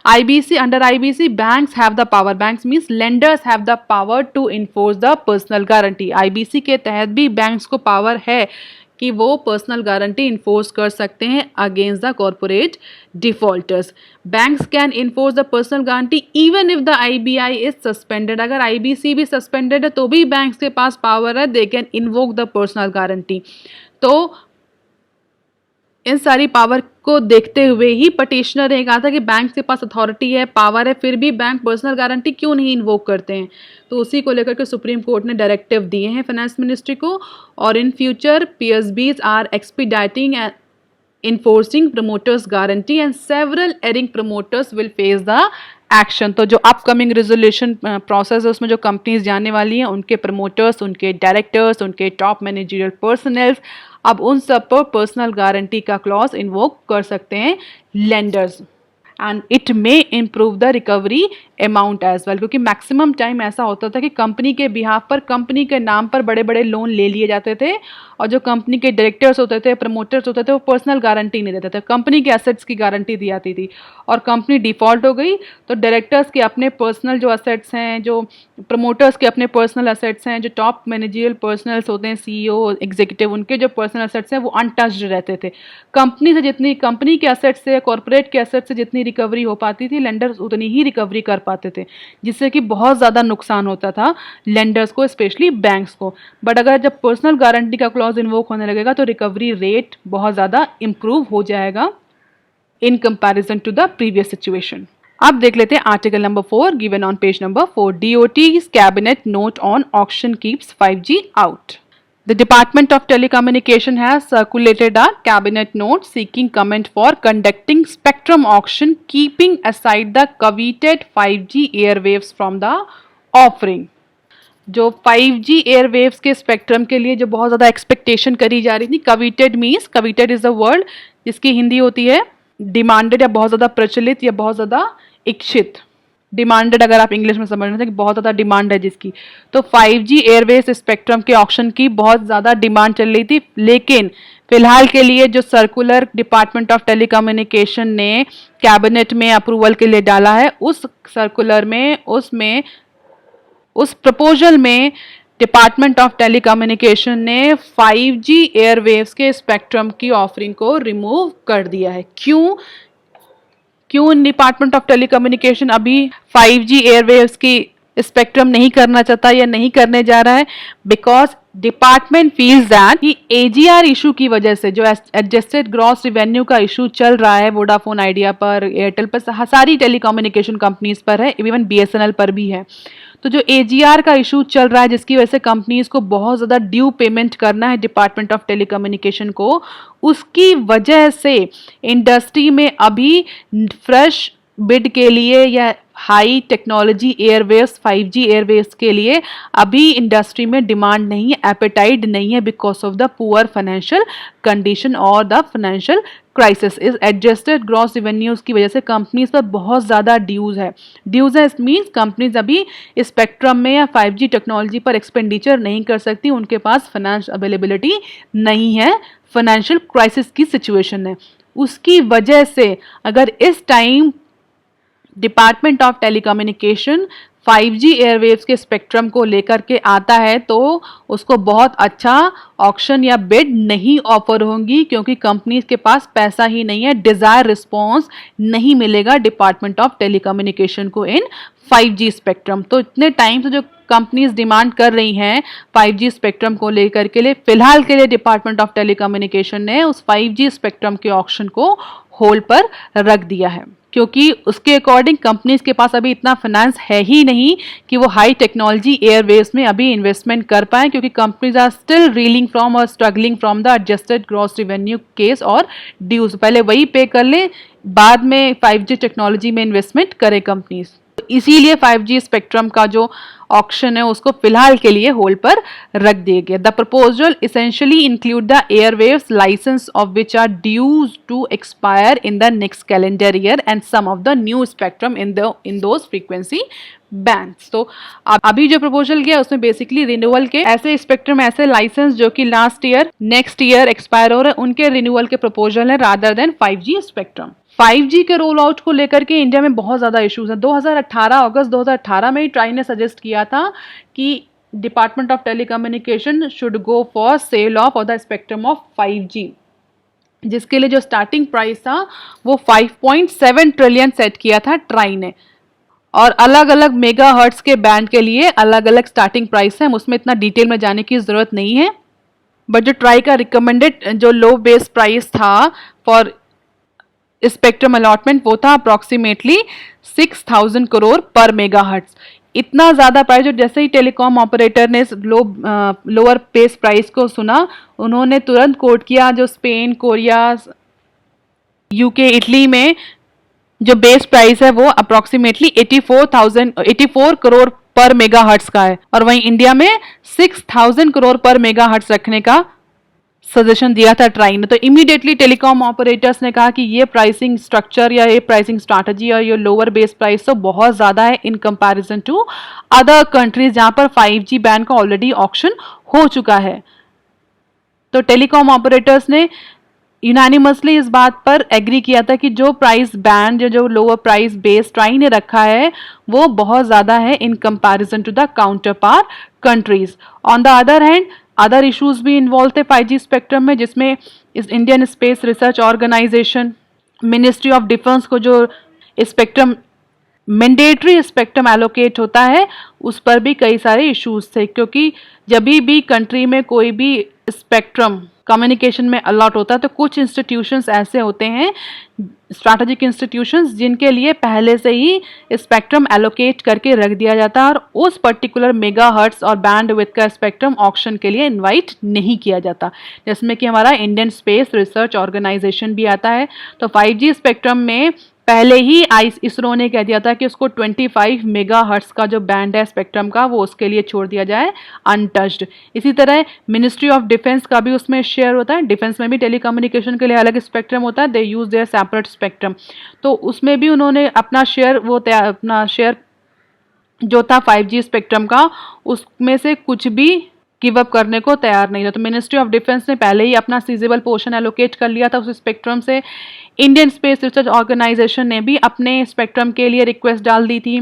IBC, under IBC banks have the power, banks means lenders have the power to enforce the personal guarantee. IBC के तहत भी बैंक्स को पावर है कि वो पर्सनल गारंटी इन्फोर्स कर सकते हैं against the corporate defaulters. Banks can enforce the personal guarantee even if the IBI is suspended. अगर आईबीसी भी सस्पेंडेड है तो भी बैंक्स के पास पावर है, they can invoke the personal guarantee. तो इन सारी पावर को देखते हुए ही पटिशनर ने कहा था कि बैंक के पास अथॉरिटी है, पावर है, फिर भी बैंक पर्सनल गारंटी क्यों नहीं इन्वोक करते हैं। तो उसी को लेकर के सुप्रीम कोर्ट ने डायरेक्टिव दिए हैं फाइनेंस मिनिस्ट्री को, और in future PSBs are expediting and enforcing promoters guarantee and several erring promoters will face the action. तो जो अपकमिंग रेजोल्यूशन प्रोसेस है उसमें जो कंपनीज जाने वाली हैं, उनके प्रमोटर्स, उनके डायरेक्टर्स, उनके टॉप मैनेजरियल पर्सनल्स, अब उन सब पर पर्सनल गारंटी का क्लॉज इन्वोक कर सकते हैं lenders and it may improve the recovery amount as well. क्योंकि मैक्सिमम टाइम ऐसा होता था कि कंपनी के बिहाफ पर, कंपनी के नाम पर बड़े बड़े लोन ले लिए जाते थे और जो कंपनी के डायरेक्टर्स होते थे, प्रमोटर्स होते थे, वो पर्सनल गारंटी नहीं देते थे, कंपनी के एसेट्स की गारंटी दी जाती थी। और कंपनी डिफॉल्ट हो गई तो डायरेक्टर्स के अपने पर्सनल जो असेट्स हैं, जो प्रमोटर्स के अपने पर्सनल असेट्स हैं, जो टॉप मैनेजरियल पर्सनल्स होते हैं, सीईओ, एग्जीक्यूटिव, उनके जो पर्सनल असेट्स हैं वो अनटच्ड रहते थे। कंपनी से जितनी, कंपनी के असेट्स से, कॉर्पोरेट के असेट्स से जितनी रिकवरी हो पाती थी, लेंडर्स उतनी ही रिकवरी कर पाते थे, जिससे कि बहुत ज़्यादा नुकसान होता था लेंडर्स को, स्पेशली बैंक्स को। बट अगर जब पर्सनल गारंटी का क्लॉज इन्वोक होने लगेगा तो रिकवरी रेट बहुत ज़्यादा इम्प्रूव हो जाएगा in comparison to the previous situation. अब देख लेते हैं article number 4 given on page number 4। DOT's cabinet note on auction keeps 5G out. The Department of Telecommunication has circulated a cabinet note seeking comment for conducting spectrum auction, keeping aside the coveted 5G airwaves from the offering। जो 5G airwaves के spectrum के लिए जो बहुत ज़्यादा expectation करी जा रही थी, कविटेड मीन्स, कविटेड इज द वर्ड जिसकी हिंदी होती है डिमांडेड या बहुत ज़्यादा प्रचलित या बहुत ज़्यादा इच्छित। डिमांडेड अगर आप इंग्लिश में समझ रहे थे कि बहुत ज़्यादा डिमांड है जिसकी, तो 5G एयरवेज स्पेक्ट्रम के ऑक्शन की बहुत ज़्यादा डिमांड चल रही थी, लेकिन फिलहाल के लिए जो सर्कुलर डिपार्टमेंट ऑफ टेलीकम्युनिकेशन ने कैबिनेट में अप्रूवल के लिए डाला है, उस सर्कुलर में उस प्रपोजल में डिपार्टमेंट ऑफ टेलीकम्युनिकेशन ने 5G एयरवेव्स के स्पेक्ट्रम की ऑफरिंग को रिमूव कर दिया है। क्यों डिपार्टमेंट ऑफ टेलीकम्युनिकेशन अभी 5G एयरवेव्स की स्पेक्ट्रम नहीं करना चाहता या नहीं करने जा रहा है? बिकॉज डिपार्टमेंट फील्स दैट कि AGR इशू की वजह से जो एडजस्टेड ग्रॉस रिवेन्यू का इशू चल रहा है वोडाफोन आइडिया पर, एयरटेल पर, सारी टेलीकम्युनिकेशन कंपनीज पर है, इवन BSNL पर भी है। तो जो AGR का इशू चल रहा है जिसकी वजह से कंपनीज को बहुत ज़्यादा ड्यू पेमेंट करना है डिपार्टमेंट ऑफ टेलीकम्युनिकेशन को, उसकी वजह से इंडस्ट्री में अभी फ्रेश बिड के लिए या high technology airwaves 5G airwaves के लिए अभी इंडस्ट्री में डिमांड नहीं है, एपेटाइट नहीं है, because of the poor financial condition और द फाइनेंशियल क्राइसिस। इस एडजस्टेड ग्रॉस रिवेन्यूज की वजह से कंपनीज पर बहुत ज़्यादा ड्यूज है। इट मीन्स कंपनीज अभी स्पेक्ट्रम में या 5G टेक्नोलॉजी पर एक्सपेंडिचर नहीं कर सकती, उनके पास फाइनेंस अवेलेबिलिटी नहीं है, फाइनेंशियल क्राइसिस की सिचुएशन है। उसकी वजह से अगर इस time department of telecommunication 5G airwaves के स्पेक्ट्रम को लेकर के आता है तो उसको बहुत अच्छा ऑक्शन या बिड नहीं ऑफर होंगी, क्योंकि कंपनीज के पास पैसा ही नहीं है, डिजायर रिस्पॉन्स नहीं मिलेगा डिपार्टमेंट ऑफ टेलीकम्युनिकेशन को इन 5G स्पेक्ट्रम। तो इतने टाइम से जो कंपनीज डिमांड कर रही हैं 5G स्पेक्ट्रम को लेकर के लिए, फिलहाल के लिए डिपार्टमेंट ऑफ टेलीकम्युनिकेशन ने उस 5G स्पेक्ट्रम के ऑक्शन को होल्ड पर रख दिया है, क्योंकि उसके अकॉर्डिंग कंपनीज के पास अभी इतना फाइनेंस है ही नहीं कि वो हाई टेक्नोलॉजी एयरवेव्स में अभी इन्वेस्टमेंट कर पाए, क्योंकि companies are still reeling from और struggling from the adjusted gross revenue case और ड्यूज। पहले वही पे कर ले, बाद में 5G टेक्नोलॉजी में इन्वेस्टमेंट करे कंपनीज। इसीलिए 5G स्पेक्ट्रम का जो ऑक्शन है उसको फिलहाल के लिए होल्ड पर रख दिया गया। The proposal essentially include the airwaves licence of which are dues to expire in the next calendar year and some of the new spectrum in those frequency bands. तो अभी जो प्रपोजल किया उसमें बेसिकली रिन्यूअल के ऐसे spectrum, ऐसे licence जो कि last year next year expire हो रहे हैं, उनके रिन्यूअल के प्रपोजल है rather than 5G spectrum. 5G के रोल आउट को लेकर के इंडिया में बहुत ज़्यादा इश्यूज हैं। अगस्त 2018 में ही ट्राई ने सजेस्ट किया था कि department of telecommunication should go for sale of the spectrum of 5G, जिसके लिए जो स्टार्टिंग प्राइस था वो 5.7 ट्रिलियन सेट किया था ट्राई ने, और अलग अलग मेगा हर्ट्स के बैंड के लिए अलग अलग स्टार्टिंग प्राइस है। उसमें इतना डिटेल में जाने की ज़रूरत नहीं है, बट जो ट्राई का रिकमेंडेड जो लो बेस प्राइस था फॉर स्पेक्ट्रम अलॉटमेंट वो था अप्रॉक्सीमेटली 6,000 करोड़ पर मेगाहर्ट्ज। इतना ज़्यादा प्राइस, जो जैसे ही टेलीकॉम ऑपरेटर ने लोअर बेस प्राइस को सुना, उन्होंने तुरंत कोट किया जो स्पेन, कोरिया, UK, इटली में जो बेस प्राइस है वो अप्रॉक्सीमेटली 84 करोड़ पर मेगाहर्ट्ज का है, और वहीं इंडिया में 6,000 करोड़ पर मेगाहर्ट्ज रखने का सजेशन दिया था ट्राई ने। तो इमीडिएटली टेलीकॉम ऑपरेटर्स ने कहा कि ये प्राइसिंग स्ट्रक्चर या ये प्राइसिंग स्ट्रैटेजी और ये लोअर बेस प्राइस तो बहुत ज़्यादा है in comparison to other countries जहाँ पर 5G बैंड का ऑलरेडी ऑक्शन हो चुका है। तो टेलीकॉम ऑपरेटर्स ने यूनानिमसली इस बात पर एग्री किया था कि जो प्राइस बैंड जो लोअर प्राइस बेस ट्राई ने रखा है वो बहुत ज़्यादा है in comparison to the counterpart countries. On the other hand other issues भी इन्वॉल्व थे 5G स्पेक्ट्रम में, जिसमें इस Indian Space Research Organisation, Ministry of Defence को जो स्पेक्ट्रम मैंडेटरी स्पेक्ट्रम एलोकेट होता है उस पर भी कई सारे इश्यूज थे, क्योंकि जब भी कंट्री में कोई भी स्पेक्ट्रम कम्युनिकेशन में अलॉट होता है तो कुछ इंस्टीट्यूशंस ऐसे होते हैं, स्ट्रैटेजिक इंस्टीट्यूशंस, जिनके लिए पहले से ही स्पेक्ट्रम एलोकेट करके रख दिया जाता है और उस पर्टिकुलर मेगाहर्ट्ज और बैंडविड्थ का स्पेक्ट्रम ऑक्शन के लिए इनवाइट नहीं किया जाता, जिसमें कि हमारा इंडियन स्पेस रिसर्च ऑर्गेनाइजेशन भी आता है। तो 5G स्पेक्ट्रम में पहले ही इसरो ने कह दिया था कि उसको 25 मेगाहर्ट्ज का जो बैंड है स्पेक्ट्रम का वो उसके लिए छोड़ दिया जाए अनटच्ड। इसी तरह मिनिस्ट्री ऑफ डिफेंस का भी उसमें शेयर होता है, डिफेंस में भी टेलीकम्युनिकेशन के लिए अलग स्पेक्ट्रम होता है, दे यूज देयर सेपरेट स्पेक्ट्रम। तो उसमें भी उन्होंने अपना शेयर जो था 5G स्पेक्ट्रम का, उसमें से कुछ भी गिव अप करने को तैयार नहीं था। तो मिनिस्ट्री ऑफ डिफेंस ने पहले ही अपना सीजेबल पोर्शन एलोकेट कर लिया था उस स्पेक्ट्रम से। इंडियन स्पेस रिसर्च ऑर्गेनाइजेशन ने भी अपने स्पेक्ट्रम के लिए रिक्वेस्ट डाल दी थी।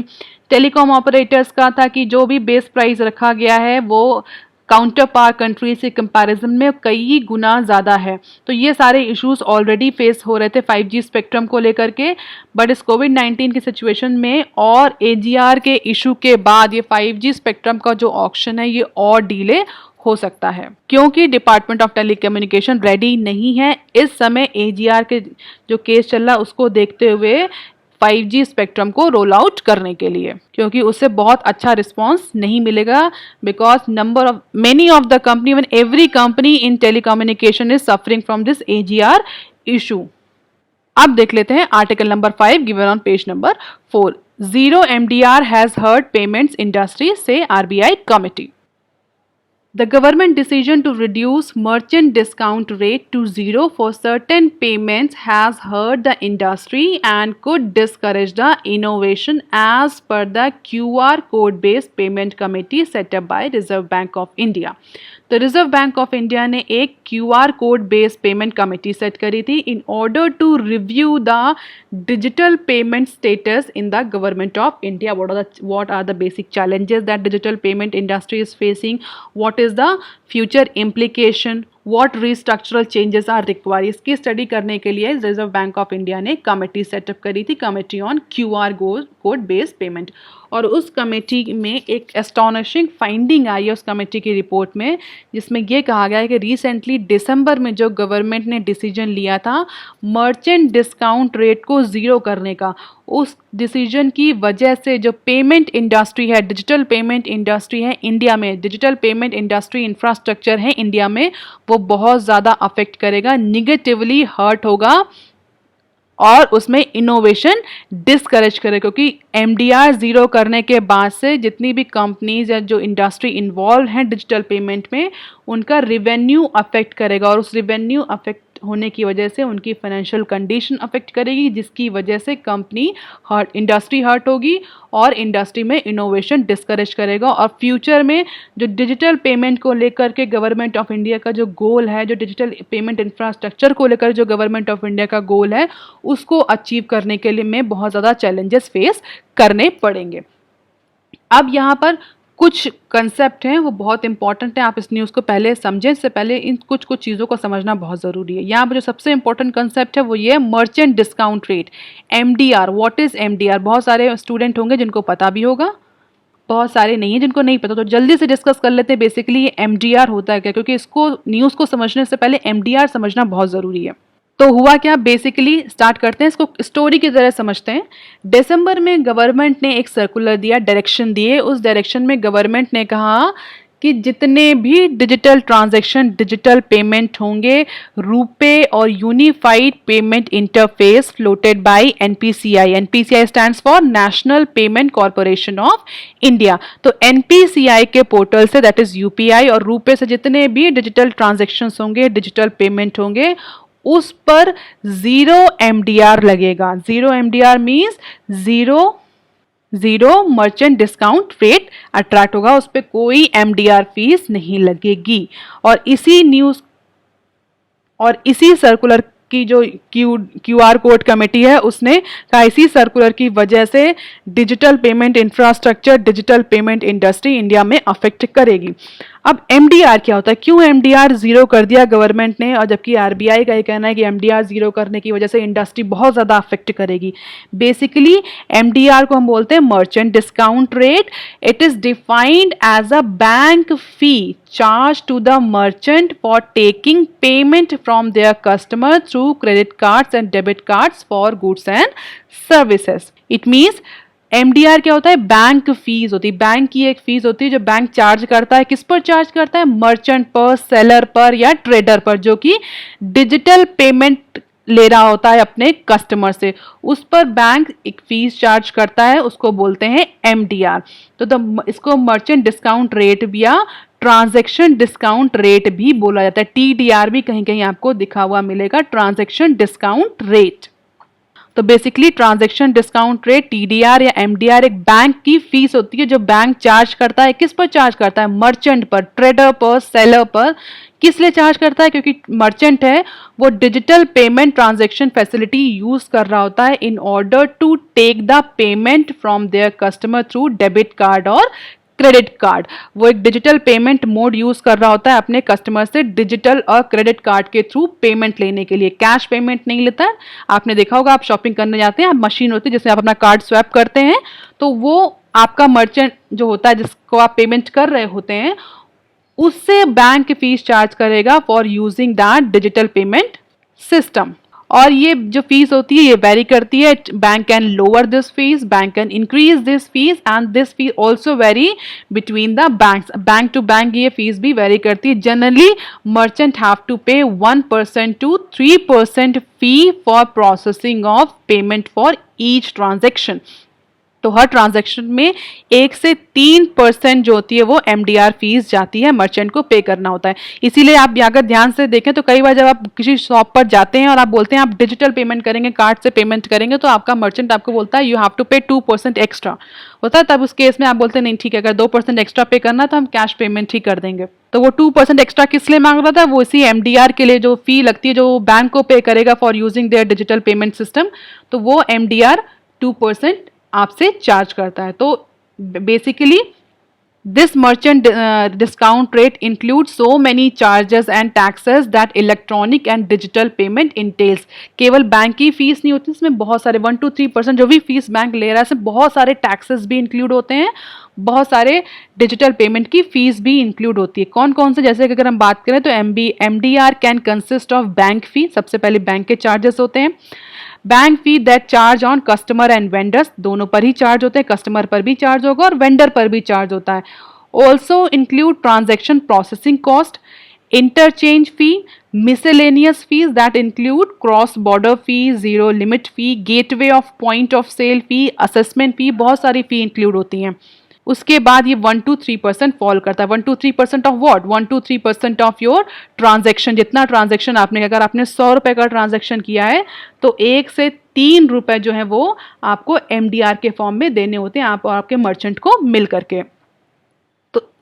टेलीकॉम ऑपरेटर्स का था कि जो भी बेस प्राइस रखा गया है वो काउंटर पार कंट्रीज के कंपैरिजन में कई गुना ज़्यादा है। तो ये सारे इश्यूज ऑलरेडी फेस हो रहे थे 5G स्पेक्ट्रम को लेकर के, बट इस कोविड-19 की सिचुएशन में और AGR के इशू के बाद ये 5G स्पेक्ट्रम का जो ऑक्शन है ये और डिले हो सकता है, क्योंकि डिपार्टमेंट ऑफ टेलीकम्युनिकेशन रेडी नहीं है इस समय AGR के जो केस चल रहा है उसको देखते हुए 5G स्पेक्ट्रम को रोल आउट करने के लिए, क्योंकि उससे बहुत अच्छा रिस्पांस नहीं मिलेगा। Because many of the company, even every company in telecommunication is suffering from this AGR issue. अब देख लेते हैं article number 5 given on page number 4। Zero MDR has hurt payments industry, say RBI committee. The government decision to reduce merchant discount rate to zero for certain payments has hurt the industry and could discourage the innovation, as per the QR code based payment committee set up by Reserve Bank of India. तो Reserve Bank of India ने एक QR code based payment committee set करी थी in order to review the digital payment status in the government of India. what are the basic challenges that digital payment industry is facing, what is the future implication, what restructural changes are required। इसकी study करने के लिए reserve Bank of India ने committee setup करी थी, committee on QR code based payment. और उस committee में एक एस्टोनिशिंग फाइंडिंग आई है उस कमेटी की रिपोर्ट में, जिसमें यह कहा गया है कि रिसेंटली दिसंबर में जो गवर्नमेंट ने डिसीजन लिया था मर्चेंट डिस्काउंट रेट को ज़ीरो करने का, उस डिसीजन की वजह से जो पेमेंट इंडस्ट्री है, डिजिटल पेमेंट इंडस्ट्री है इंडिया में, डिजिटल पेमेंट इंडस्ट्री इंफ्रास्ट्रक्चर है इंडिया में, वो बहुत ज़्यादा अफेक्ट करेगा, निगेटिवली हर्ट होगा और उसमें इनोवेशन डिस्करेज करे। क्योंकि MDR ज़ीरो करने के बाद से जितनी भी कंपनीज या जो इंडस्ट्री इन्वॉल्व हैं डिजिटल पेमेंट में, उनका रिवेन्यू अफेक्ट करेगा और उस रिवेन्यू अफेक्ट होने की वजह से उनकी फाइनेंशियल कंडीशन अफेक्ट करेगी, जिसकी वजह से कंपनी इंडस्ट्री हर्ट होगी और इंडस्ट्री में इनोवेशन डिस्करेज करेगा। और फ्यूचर में जो डिजिटल पेमेंट को लेकर के गवर्नमेंट ऑफ इंडिया का जो गोल है, जो डिजिटल पेमेंट इंफ्रास्ट्रक्चर को लेकर जो गवर्नमेंट ऑफ इंडिया का गोल है, उसको अचीव करने के लिए में बहुत ज़्यादा चैलेंजेस फेस करने पड़ेंगे। अब यहाँ पर कुछ कंसेप्ट हैं वो बहुत इंपॉर्टेंट हैं, आप इस न्यूज़ को पहले समझें, इससे पहले इन कुछ चीज़ों को समझना बहुत ज़रूरी है। यहाँ पर जो सबसे इंपॉर्टेंट कंसेप्ट है वो ये merchant discount rate, MDR। What is MDR? बहुत सारे स्टूडेंट होंगे जिनको पता भी होगा, बहुत सारे नहीं है जिनको नहीं पता, तो जल्दी से डिस्कस कर लेते हैं बेसिकली ये MDR होता है क्या, क्योंकि इसको न्यूज़ को समझने से पहले MDR समझना बहुत ज़रूरी है। तो हुआ क्या, बेसिकली स्टार्ट करते हैं, इसको स्टोरी की तरह समझते हैं। दिसंबर में गवर्नमेंट ने एक सर्कुलर दिया, डायरेक्शन दिए। उस डायरेक्शन में गवर्नमेंट ने कहा कि जितने भी डिजिटल ट्रांजैक्शन, डिजिटल पेमेंट होंगे, रुपे और unified payment interface floated by NPCI। NPCI stands for national payment corporation of India. तो NPCI के पोर्टल से, दैट इज UPI और रुपे से जितने भी डिजिटल ट्रांजेक्शन होंगे, डिजिटल पेमेंट होंगे, उस पर ज़ीरो MDR लगेगा। Zero MDR means zero merchant discount rate attract होगा, उस पर कोई MDR फीस नहीं लगेगी। और इसी सर्कुलर की जो QR कोड कमेटी है उसने कहा इसी सर्कुलर की वजह से digital payment infrastructure, digital payment industry India में अफेक्ट करेगी। अब MDR क्या होता है, क्यों MDR ज़ीरो कर दिया गवर्नमेंट ने, और जबकि RBI का ये कहना है कि MDR ज़ीरो करने की वजह से इंडस्ट्री बहुत ज़्यादा अफेक्ट करेगी। बेसिकली MDR को हम बोलते हैं merchant discount rate. It is defined as a bank fee charged to the merchant for taking payment from their customer through credit cards and debit cards for goods and services. It means MDR क्या होता है, bank fees होती है, bank की एक fees होती है जो बैंक चार्ज करता है। किस पर चार्ज करता है, मर्चेंट पर, सेलर पर या ट्रेडर पर, जो कि डिजिटल पेमेंट ले रहा होता है अपने कस्टमर से, उस पर बैंक एक फीस चार्ज करता है, उसको बोलते हैं MDR। तो इसको मर्चेंट डिस्काउंट रेट भी या ट्रांजैक्शन डिस्काउंट रेट भी बोला जाता है। TDR भी कहीं कहीं आपको दिखा हुआ मिलेगा, ट्रांजैक्शन डिस्काउंट रेट। तो basically transaction discount rate TDR या MDR एक बैंक की फीस होती है जो बैंक चार्ज करता है। किस पर चार्ज करता है? मर्चेंट पर, ट्रेडर पर, सेलर पर। किस लिए चार्ज करता है? क्योंकि मर्चेंट है वो digital payment transaction facility use कर रहा होता है in order to take the payment from their customer through debit card और क्रेडिट कार्ड। वो एक डिजिटल पेमेंट मोड यूज कर रहा होता है अपने कस्टमर से डिजिटल और क्रेडिट कार्ड के थ्रू पेमेंट लेने के लिए। कैश पेमेंट नहीं लेता है। आपने देखा होगा आप शॉपिंग करने जाते हैं, आप मशीन होती है जिसमें आप अपना कार्ड स्वैप करते हैं, तो वो आपका मर्चेंट जो होता है जिसको आप पेमेंट कर रहे होते हैं उससे बैंक फीस चार्ज करेगा for using that digital payment system. और ये जो फीस होती है ये वेरी करती है। Bank can lower this fees, bank can increase this fees and this fees also vary between the banks. Bank to bank ये फीस भी वेरी करती है। जनरली मर्चेंट हैव टू पे 1% to 3% fee for processing of payment for each transaction. तो हर transaction में 1 से 3% जो होती है वो MDR फीस जाती है, मर्चेंट को पे करना होता है। इसीलिए आप अगर ध्यान से देखें तो कई बार जब आप किसी शॉप पर जाते हैं और आप बोलते हैं आप डिजिटल पेमेंट करेंगे, कार्ड से पेमेंट करेंगे, तो आपका मर्चेंट आपको बोलता है यू हैव टू पे 2% एक्स्ट्रा होता है। तब उस केस में आप बोलते हैं नहीं ठीक है, अगर 2% एक्स्ट्रा पे करना तो हम कैश पेमेंट ही कर देंगे। तो वो 2% एक्स्ट्रा किस लिए मांग रहा था? वो इसी MDR के लिए जो फी लगती है जो बैंक को पे करेगा for using their digital payment system, तो वो MDR 2% आपसे चार्ज करता है। तो basically this merchant discount rate include so many charges and taxes that electronic and digital payment entails. केवल बैंक की फीस नहीं होती, इसमें बहुत सारे 1 to 3% जो भी फीस बैंक ले रहा है इसमें बहुत सारे टैक्सेस भी इंक्लूड होते हैं, बहुत सारे डिजिटल पेमेंट की फीस भी इंक्लूड होती है। कौन कौन से? जैसे कि अगर हम बात करें तो MDR can consist of bank fee, सबसे पहले बैंक के चार्जेस होते हैं। Bank fee that charge on customer and vendors, दोनों पर ही चार्ज होते हैं, कस्टमर पर भी चार्ज होगा और वेंडर पर भी चार्ज होता है। Also include transaction processing cost, interchange fee, miscellaneous fees that include cross border fee, zero limit fee, gateway of point of sale fee, assessment fee, बहुत सारी फी इंक्लूड होती हैं। उसके बाद ये 1 to 3% फॉल करता है। 1 to 3% of what? 1 to 3% of your transaction. जितना ट्रांजैक्शन आपने, अगर आपने 100 रुपए का ट्रांजैक्शन किया है तो 1 से 3 रुपए जो है वो आपको MDR के फॉर्म में देने होते हैं आप और आपके मर्चेंट को मिल करके।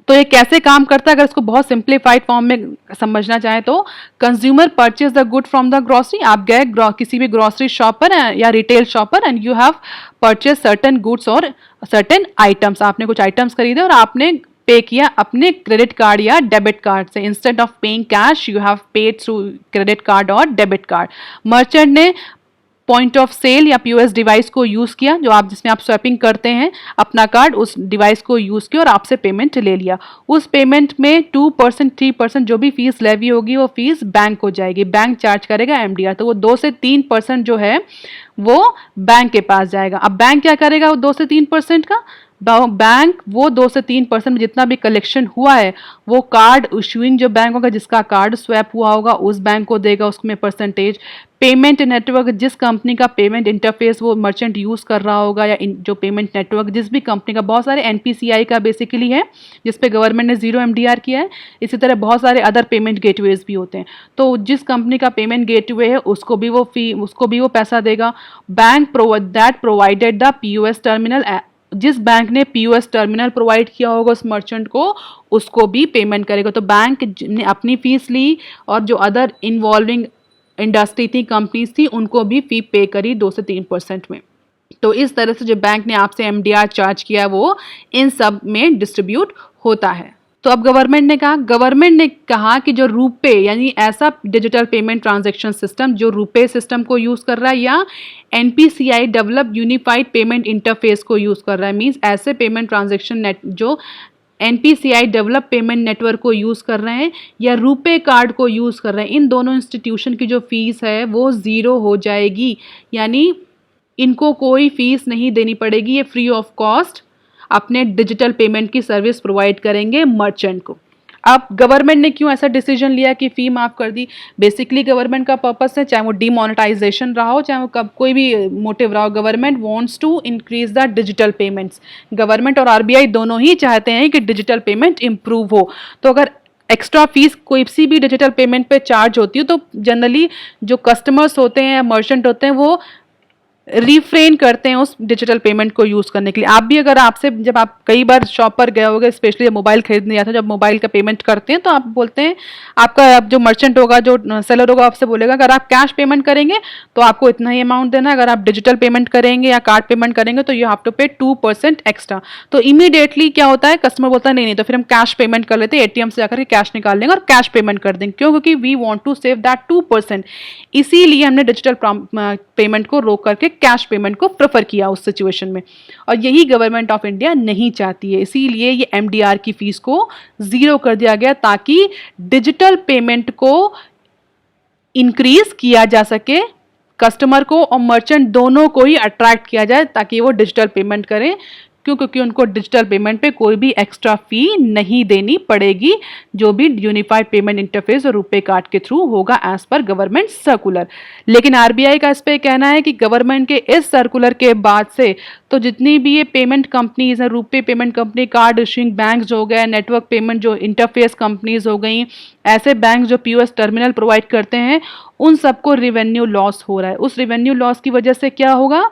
तो ये कैसे काम करता है? अगर इसको बहुत सिंप्लीफाइड फॉर्म में समझना चाहें तो consumer purchase the good from the grocery. आप गए किसी भी ग्रोसरी शॉप पर या रिटेल शॉप पर and you have purchase certain goods और सर्टेन आइटम्स। आपने कुछ आइटम्स खरीदे और आपने पे किया अपने क्रेडिट कार्ड या डेबिट कार्ड से। Instead of paying cash you have paid through credit card और डेबिट कार्ड। मर्चेंट ने पॉइंट ऑफ सेल या POS डिवाइस को यूज किया, जो आप जिसमें आप स्वैपिंग करते हैं अपना कार्ड, उस डिवाइस को यूज किया और आपसे पेमेंट ले लिया। उस पेमेंट में 2% 3% जो भी फीस लेवी होगी वो फीस बैंक को जाएगी, बैंक चार्ज करेगा MDR। तो वो 2 से 3% जो है वो बैंक के पास जाएगा। अब बैंक क्या करेगा वो 2 से 3% का? बैंक वो 2 से 3% में जितना भी कलेक्शन हुआ है वो कार्ड इशूइंग जो बैंक होगा, जिसका कार्ड स्वैप हुआ होगा, उस बैंक को देगा उसमें परसेंटेज। पेमेंट नेटवर्क, जिस कंपनी का पेमेंट इंटरफेस वो मर्चेंट यूज कर रहा होगा या जो पेमेंट नेटवर्क जिस भी कंपनी का, बहुत सारे NPCI का बेसिकली है जिस पे गवर्नमेंट ने 0 MDR किया है। इसी तरह बहुत सारे अदर पेमेंट गेटवेज भी होते हैं। तो जिस कंपनी का पेमेंट गेटवे है उसको भी वो पैसा देगा। Bank provided the POS terminal, जिस बैंक ने POS टर्मिनल प्रोवाइड किया होगा उस मर्चेंट को, उसको भी पेमेंट करेगा। तो बैंक ने अपनी फीस ली और जो अदर इन्वॉल्विंग इंडस्ट्री थी, कंपनीज थी, उनको भी फी पे करी 2 से 3% में। तो इस तरह से जो बैंक ने आपसे MDR चार्ज किया वो इन सब में डिस्ट्रीब्यूट होता है। तो अब गवर्नमेंट ने कहा कि जो रुपे यानी ऐसा डिजिटल पेमेंट ट्रांजैक्शन सिस्टम जो रुपे सिस्टम को यूज कर रहा है या NPCI develop unified payment interface को यूज कर रहा है, मींस ऐसे पेमेंट ट्रांजैक्शन नेट जो NPCI डेवलप पेमेंट नेटवर्क को यूज कर रहे हैं या रुपे कार्ड को यूज कर रहे हैं, इन दोनों इंस्टीट्यूशन की जो फीस है वो 0 हो जाएगी। यानी इनको कोई फीस नहीं देनी पड़ेगी, ये फ्री ऑफ कॉस्ट अपने डिजिटल पेमेंट की सर्विस प्रोवाइड करेंगे मर्चेंट को। अब गवर्नमेंट ने क्यों ऐसा डिसीजन लिया कि फी माफ कर दी? बेसिकली गवर्नमेंट का पर्पस है, चाहे वो डिमोनेटाइजेशन रहा हो, चाहे वो कब कोई भी मोटिव रहा हो, government wants to increase the digital payments. Government और RBI दोनों ही चाहते हैं कि डिजिटल पेमेंट इंप्रूव हो। तो अगर एक्स्ट्रा फीस कोई सी भी डिजिटल पेमेंट पे चार्ज होती है तो जनरली जो कस्टमर्स होते हैं या मर्चेंट होते हैं वो रिफ्रेन करते हैं उस डिजिटल पेमेंट को यूज़ करने के लिए। आप भी अगर आपसे जब आप कई बार शॉप पर गए होगे, स्पेशली जब मोबाइल खरीदने जाते हैं, जब मोबाइल का पेमेंट करते हैं तो आप बोलते हैं, आपका जो मर्चेंट होगा, जो सेलर होगा, आपसे बोलेगा अगर आप कैश पेमेंट करेंगे तो आपको इतना ही अमाउंट देना है, अगर आप डिजिटल पेमेंट करेंगे या कार्ड पेमेंट करेंगे तो यू हैव टू पे 2% एक्स्ट्रा। तो इमीडिएटली क्या होता है, कस्टमर बोलता है नहीं नहीं, तो फिर हम कैश पेमेंट कर लेते हैं, एटीएम से जाकर के कैश निकाल लेंगे और कैश पेमेंट कर देंगे। क्यों? क्योंकि we want to save that 2%। इसीलिए हमने डिजिटल पेमेंट को रोक करके कैश पेमेंट को प्रेफर किया उस सिचुएशन में, और यही गवर्नमेंट ऑफ इंडिया नहीं चाहती है। इसीलिए ये एमडीआर की फीस को जीरो कर दिया गया ताकि डिजिटल पेमेंट को इंक्रीज किया जा सके, कस्टमर को और मर्चेंट दोनों को ही अट्रैक्ट किया जाए ताकि वो डिजिटल पेमेंट करें। क्यों? क्योंकि उनको डिजिटल पेमेंट पे कोई भी एक्स्ट्रा फी नहीं देनी पड़ेगी, जो भी यूनिफाइड पेमेंट इंटरफेस और रुपे कार्ड के थ्रू होगा एज पर गवर्नमेंट सर्कुलर। लेकिन आरबीआई का इस पे कहना है कि गवर्नमेंट के इस सर्कुलर के बाद से तो जितनी भी ये पेमेंट कंपनीज हैं, RuPay payment company, card issuing bank जो हो गए, नेटवर्क पेमेंट जो इंटरफेस कंपनीज हो गई, ऐसे बैंक जो पीओएस टर्मिनल प्रोवाइड करते हैं, उन सबको रिवेन्यू लॉस हो रहा है। उस रिवेन्यू लॉस की वजह से क्या होगा,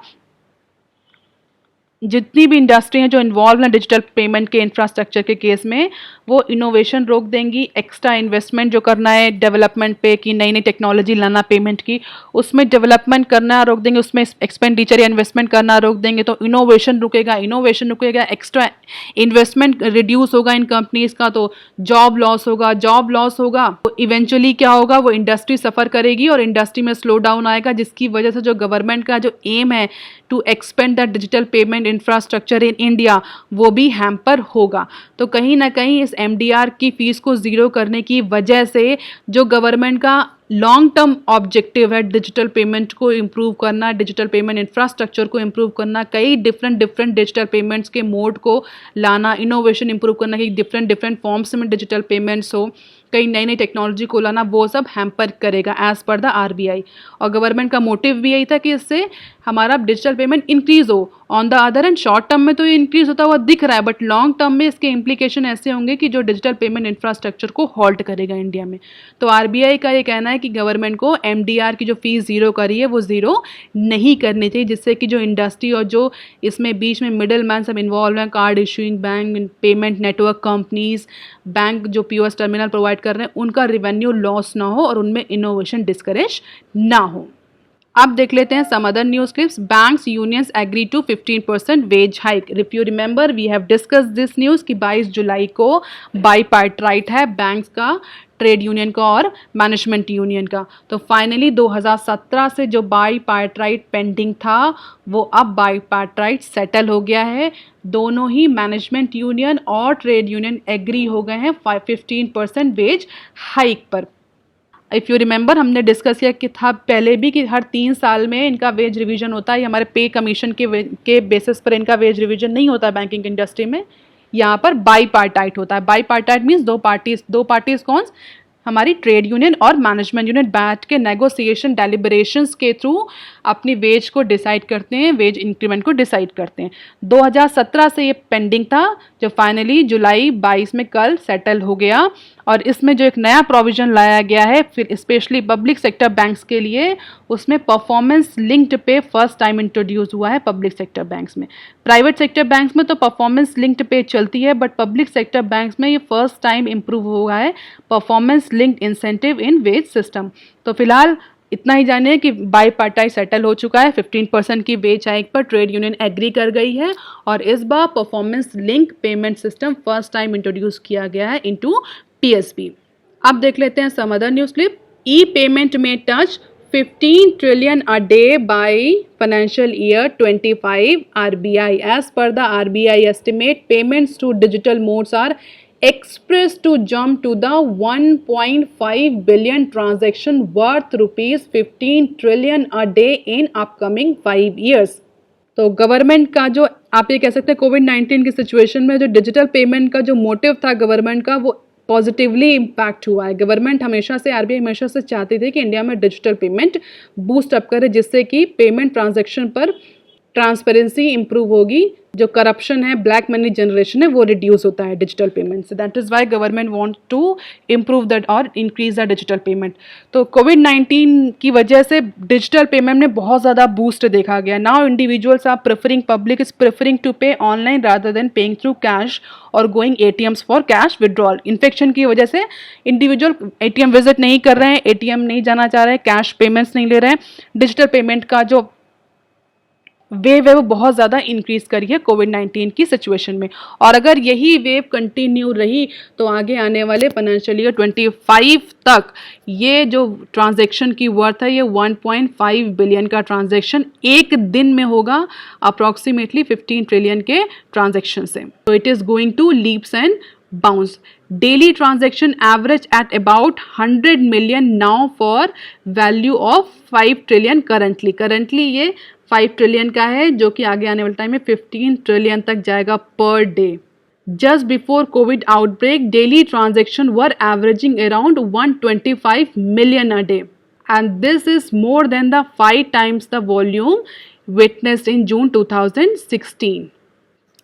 जितनी भी इंडस्ट्री हैं जो इन्वॉल्व हैं डिजिटल पेमेंट के इंफ्रास्ट्रक्चर के केस में, वो इनोवेशन रोक देंगी। एक्स्ट्रा इन्वेस्टमेंट जो करना है डेवलपमेंट पे, कि नई नई टेक्नोलॉजी लाना पेमेंट की, उसमें डेवलपमेंट करना रोक देंगे, उसमें एक्सपेंडिचर या इन्वेस्टमेंट करना रोक देंगे। तो इनोवेशन रुकेगा, एक्स्ट्रा इन्वेस्टमेंट रिड्यूस होगा इन कंपनीज का, तो जॉब लॉस होगा। तो इवेंचुअली क्या होगा, वो इंडस्ट्री सफ़र करेगी और इंडस्ट्री में स्लो डाउन आएगा, जिसकी वजह से जो गवर्नमेंट का जो एम है to expand the digital payment infrastructure in India, वो भी हैम्पर होगा। तो कहीं ना कहीं इस एमडीआर की फीस को जीरो करने की वजह से जो गवर्नमेंट का लॉन्ग टर्म ऑब्जेक्टिव है डिजिटल पेमेंट को इम्प्रूव करना, डिजिटल पेमेंट इंफ्रास्ट्रक्चर को इम्प्रूव करना, कई डिफरेंट डिजिटल पेमेंट्स के मोड को लाना, इनोवेशन इम्प्रूव करना कि डिफरेंट फॉर्म्स में डिजिटल पेमेंट्स हो, कई नई नई टेक्नोलॉजी को लाना, वो सब हैम्पर करेगा एज पर द आरबीआई। और गवर्नमेंट का मोटिव भी यही था कि इससे हमारा डिजिटल पेमेंट इंक्रीज हो। On the other and short term में तो ये इंक्रीज होता हुआ दिख रहा है, बट लॉन्ग टर्म में इसके इम्प्लीकेशन ऐसे होंगे कि जो डिजिटल पेमेंट इंफ्रास्ट्रक्चर को हॉल्ट करेगा इंडिया में। तो आरबीआई का ये कहना है कि गवर्नमेंट को एमडीआर की जो फीस जीरो करी है वो जीरो नहीं करनी चाहिए, जिससे कि जो इंडस्ट्री और जो इसमें बीच में मिडिल मैन सब इन्वॉल्व हैं, card issuing bank, payment network companies, bank जो पीओएस टर्मिनल प्रोवाइड कर रहे हैं, उनका रिवेन्यू लॉस ना हो और उनमें इनोवेशन डिस्करेज ना हो। अब देख लेते हैं some other news clips. Banks unions agree to 15% wage hike. If you remember we have discuss this news कि 22 जुलाई को बाईपार्टाइट है बैंक्स का, ट्रेड यूनियन का और मैनेजमेंट यूनियन का। तो फाइनली 2017 से जो बाईपार्टाइट पेंडिंग था वो अब बाईपार्टाइट सेटल हो गया है। दोनों ही मैनेजमेंट यूनियन और ट्रेड यूनियन एग्री हो गए हैं 15% वेज हाइक पर। इफ़ यू रिमेंबर हमने डिस्कस किया कि था पहले भी कि हर 3 साल में इनका वेज रिवीजन होता है, हमारे पे कमीशन के बेसिस पर इनका वेज रिवीजन नहीं होता है बैंकिंग इंडस्ट्री में। यहाँ पर बाईपार्टाइट होता है। बाईपार्टाइट मीन्स दो पार्टीज कौन? हमारी ट्रेड यूनियन और मैनेजमेंट यूनियन बैठ के नेगोशिएशन डेलिब्रेशंस के थ्रू अपनी वेज को डिसाइड करते हैं, वेज इंक्रीमेंट को डिसाइड करते हैं। 2017 से ये पेंडिंग था, जो फाइनली जुलाई 22 में कल सेटल हो गया। और इसमें जो एक नया प्रोविजन लाया गया है फिर स्पेशली पब्लिक सेक्टर बैंक्स के लिए, उसमें परफॉर्मेंस लिंक्ड पे फर्स्ट टाइम इंट्रोड्यूस हुआ है पब्लिक सेक्टर बैंक्स में। प्राइवेट सेक्टर बैंक्स में तो परफॉर्मेंस लिंक्ड पे चलती है, बट पब्लिक सेक्टर बैंक्स में ये फर्स्ट टाइम इंप्रूव हुआ है परफॉर्मेंस लिंक्ड इंसेंटिव इन वेज सिस्टम। तो फिलहाल इतना ही जानिए कि बाईपार्टाइट सेटल हो चुका है। 15% की वेज हाइक पर ट्रेड यूनियन एग्री कर गई है और इस बार performance link payment system first time introduce किया गया है इनटू पीएसबी। अब देख लेते हैं some other news clip. E payment में touch 15 trillion a day by financial year 25 RBI. As per the RBI estimate, payments to digital modes are expected to jump to the 1.5 billion transaction worth rupees 15 trillion a day in upcoming 5 years. तो government का जो आप ये कह सकते हैं कोविड-19 की situation में जो डिजिटल पेमेंट का जो मोटिव था गवर्नमेंट का, वो पॉजिटिवली इम्पैक्ट हुआ है। गवर्नमेंट हमेशा से, आरबीआई हमेशा से चाहती थी कि इंडिया में डिजिटल पेमेंट बूस्ट अप करे, जिससे कि पेमेंट ट्रांजैक्शन पर ट्रांसपेरेंसी इंप्रूव होगी, जो करप्शन है, ब्लैक मनी जनरेशन है, वो रिड्यूस होता है डिजिटल पेमेंट से. That is why government want to improve that और इंक्रीज द डिजिटल पेमेंट. तो कोविड-19 की वजह से डिजिटल पेमेंट में बहुत ज़्यादा बूस्ट देखा गया. Now individuals are preferring, public is preferring to pay online rather than paying through cash और going ATMs for cash withdrawal. Infection की वजह से इंडिविजुअल ATM विजिट नहीं कर रहे हैं, ATM नहीं जाना चाह रहे हैं, कैश पेमेंट्स नहीं ले रहे हैं. डिजिटल पेमेंट का जो वेव है वो बहुत ज़्यादा इंक्रीज करी है कोविड-19 की सिचुएशन में. और अगर यही वेव कंटिन्यू रही तो आगे आने वाले फाइनेंशियल ईयर 25 तक ये जो ट्रांजैक्शन की वर्थ है ये 1.5 बिलियन का ट्रांजैक्शन एक दिन में होगा, अप्रॉक्सीमेटली 15 ट्रिलियन के ट्रांजैक्शन से. तो it is going to leaps and bounce. Daily transaction average at about 100 million now for value of 5 trillion currently. Currently ये 5 ट्रिलियन का है जो कि आगे आने वाले टाइम में 15 ट्रिलियन तक जाएगा per day. Just before COVID outbreak, daily transaction were averaging around 125 million a day. And this is more than the 5 times the volume witnessed in June 2016.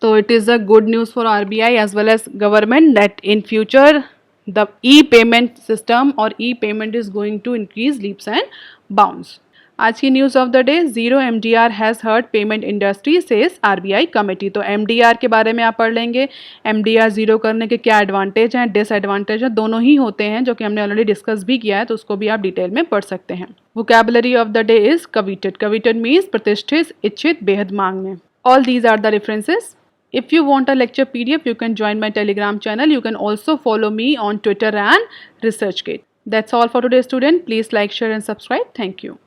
So it is a good news for RBI as well as government that in future the e-payment system or e-payment is going to increase leaps and bounds. आज की news of the day, zero MDR has hurt payment industry says RBI committee. तो MDR के बारे में आप पढ़ लेंगे. MDR zero करने के क्या एडवांटेज हैं, डिसएडवांटेज हैं, दोनों ही होते हैं जो कि हमने ऑलरेडी डिस्कस भी किया है, तो उसको भी आप डिटेल में पढ़ सकते हैं. Vocabulary of the day is coveted. Coveted means प्रतिष्ठित, इच्छित, बेहद मांग में. All these are the references. If you want a lecture PDF, you can join my Telegram channel. You can also follow me on Twitter and ResearchGate. That's all for today, student. Please like, share and subscribe. Thank you.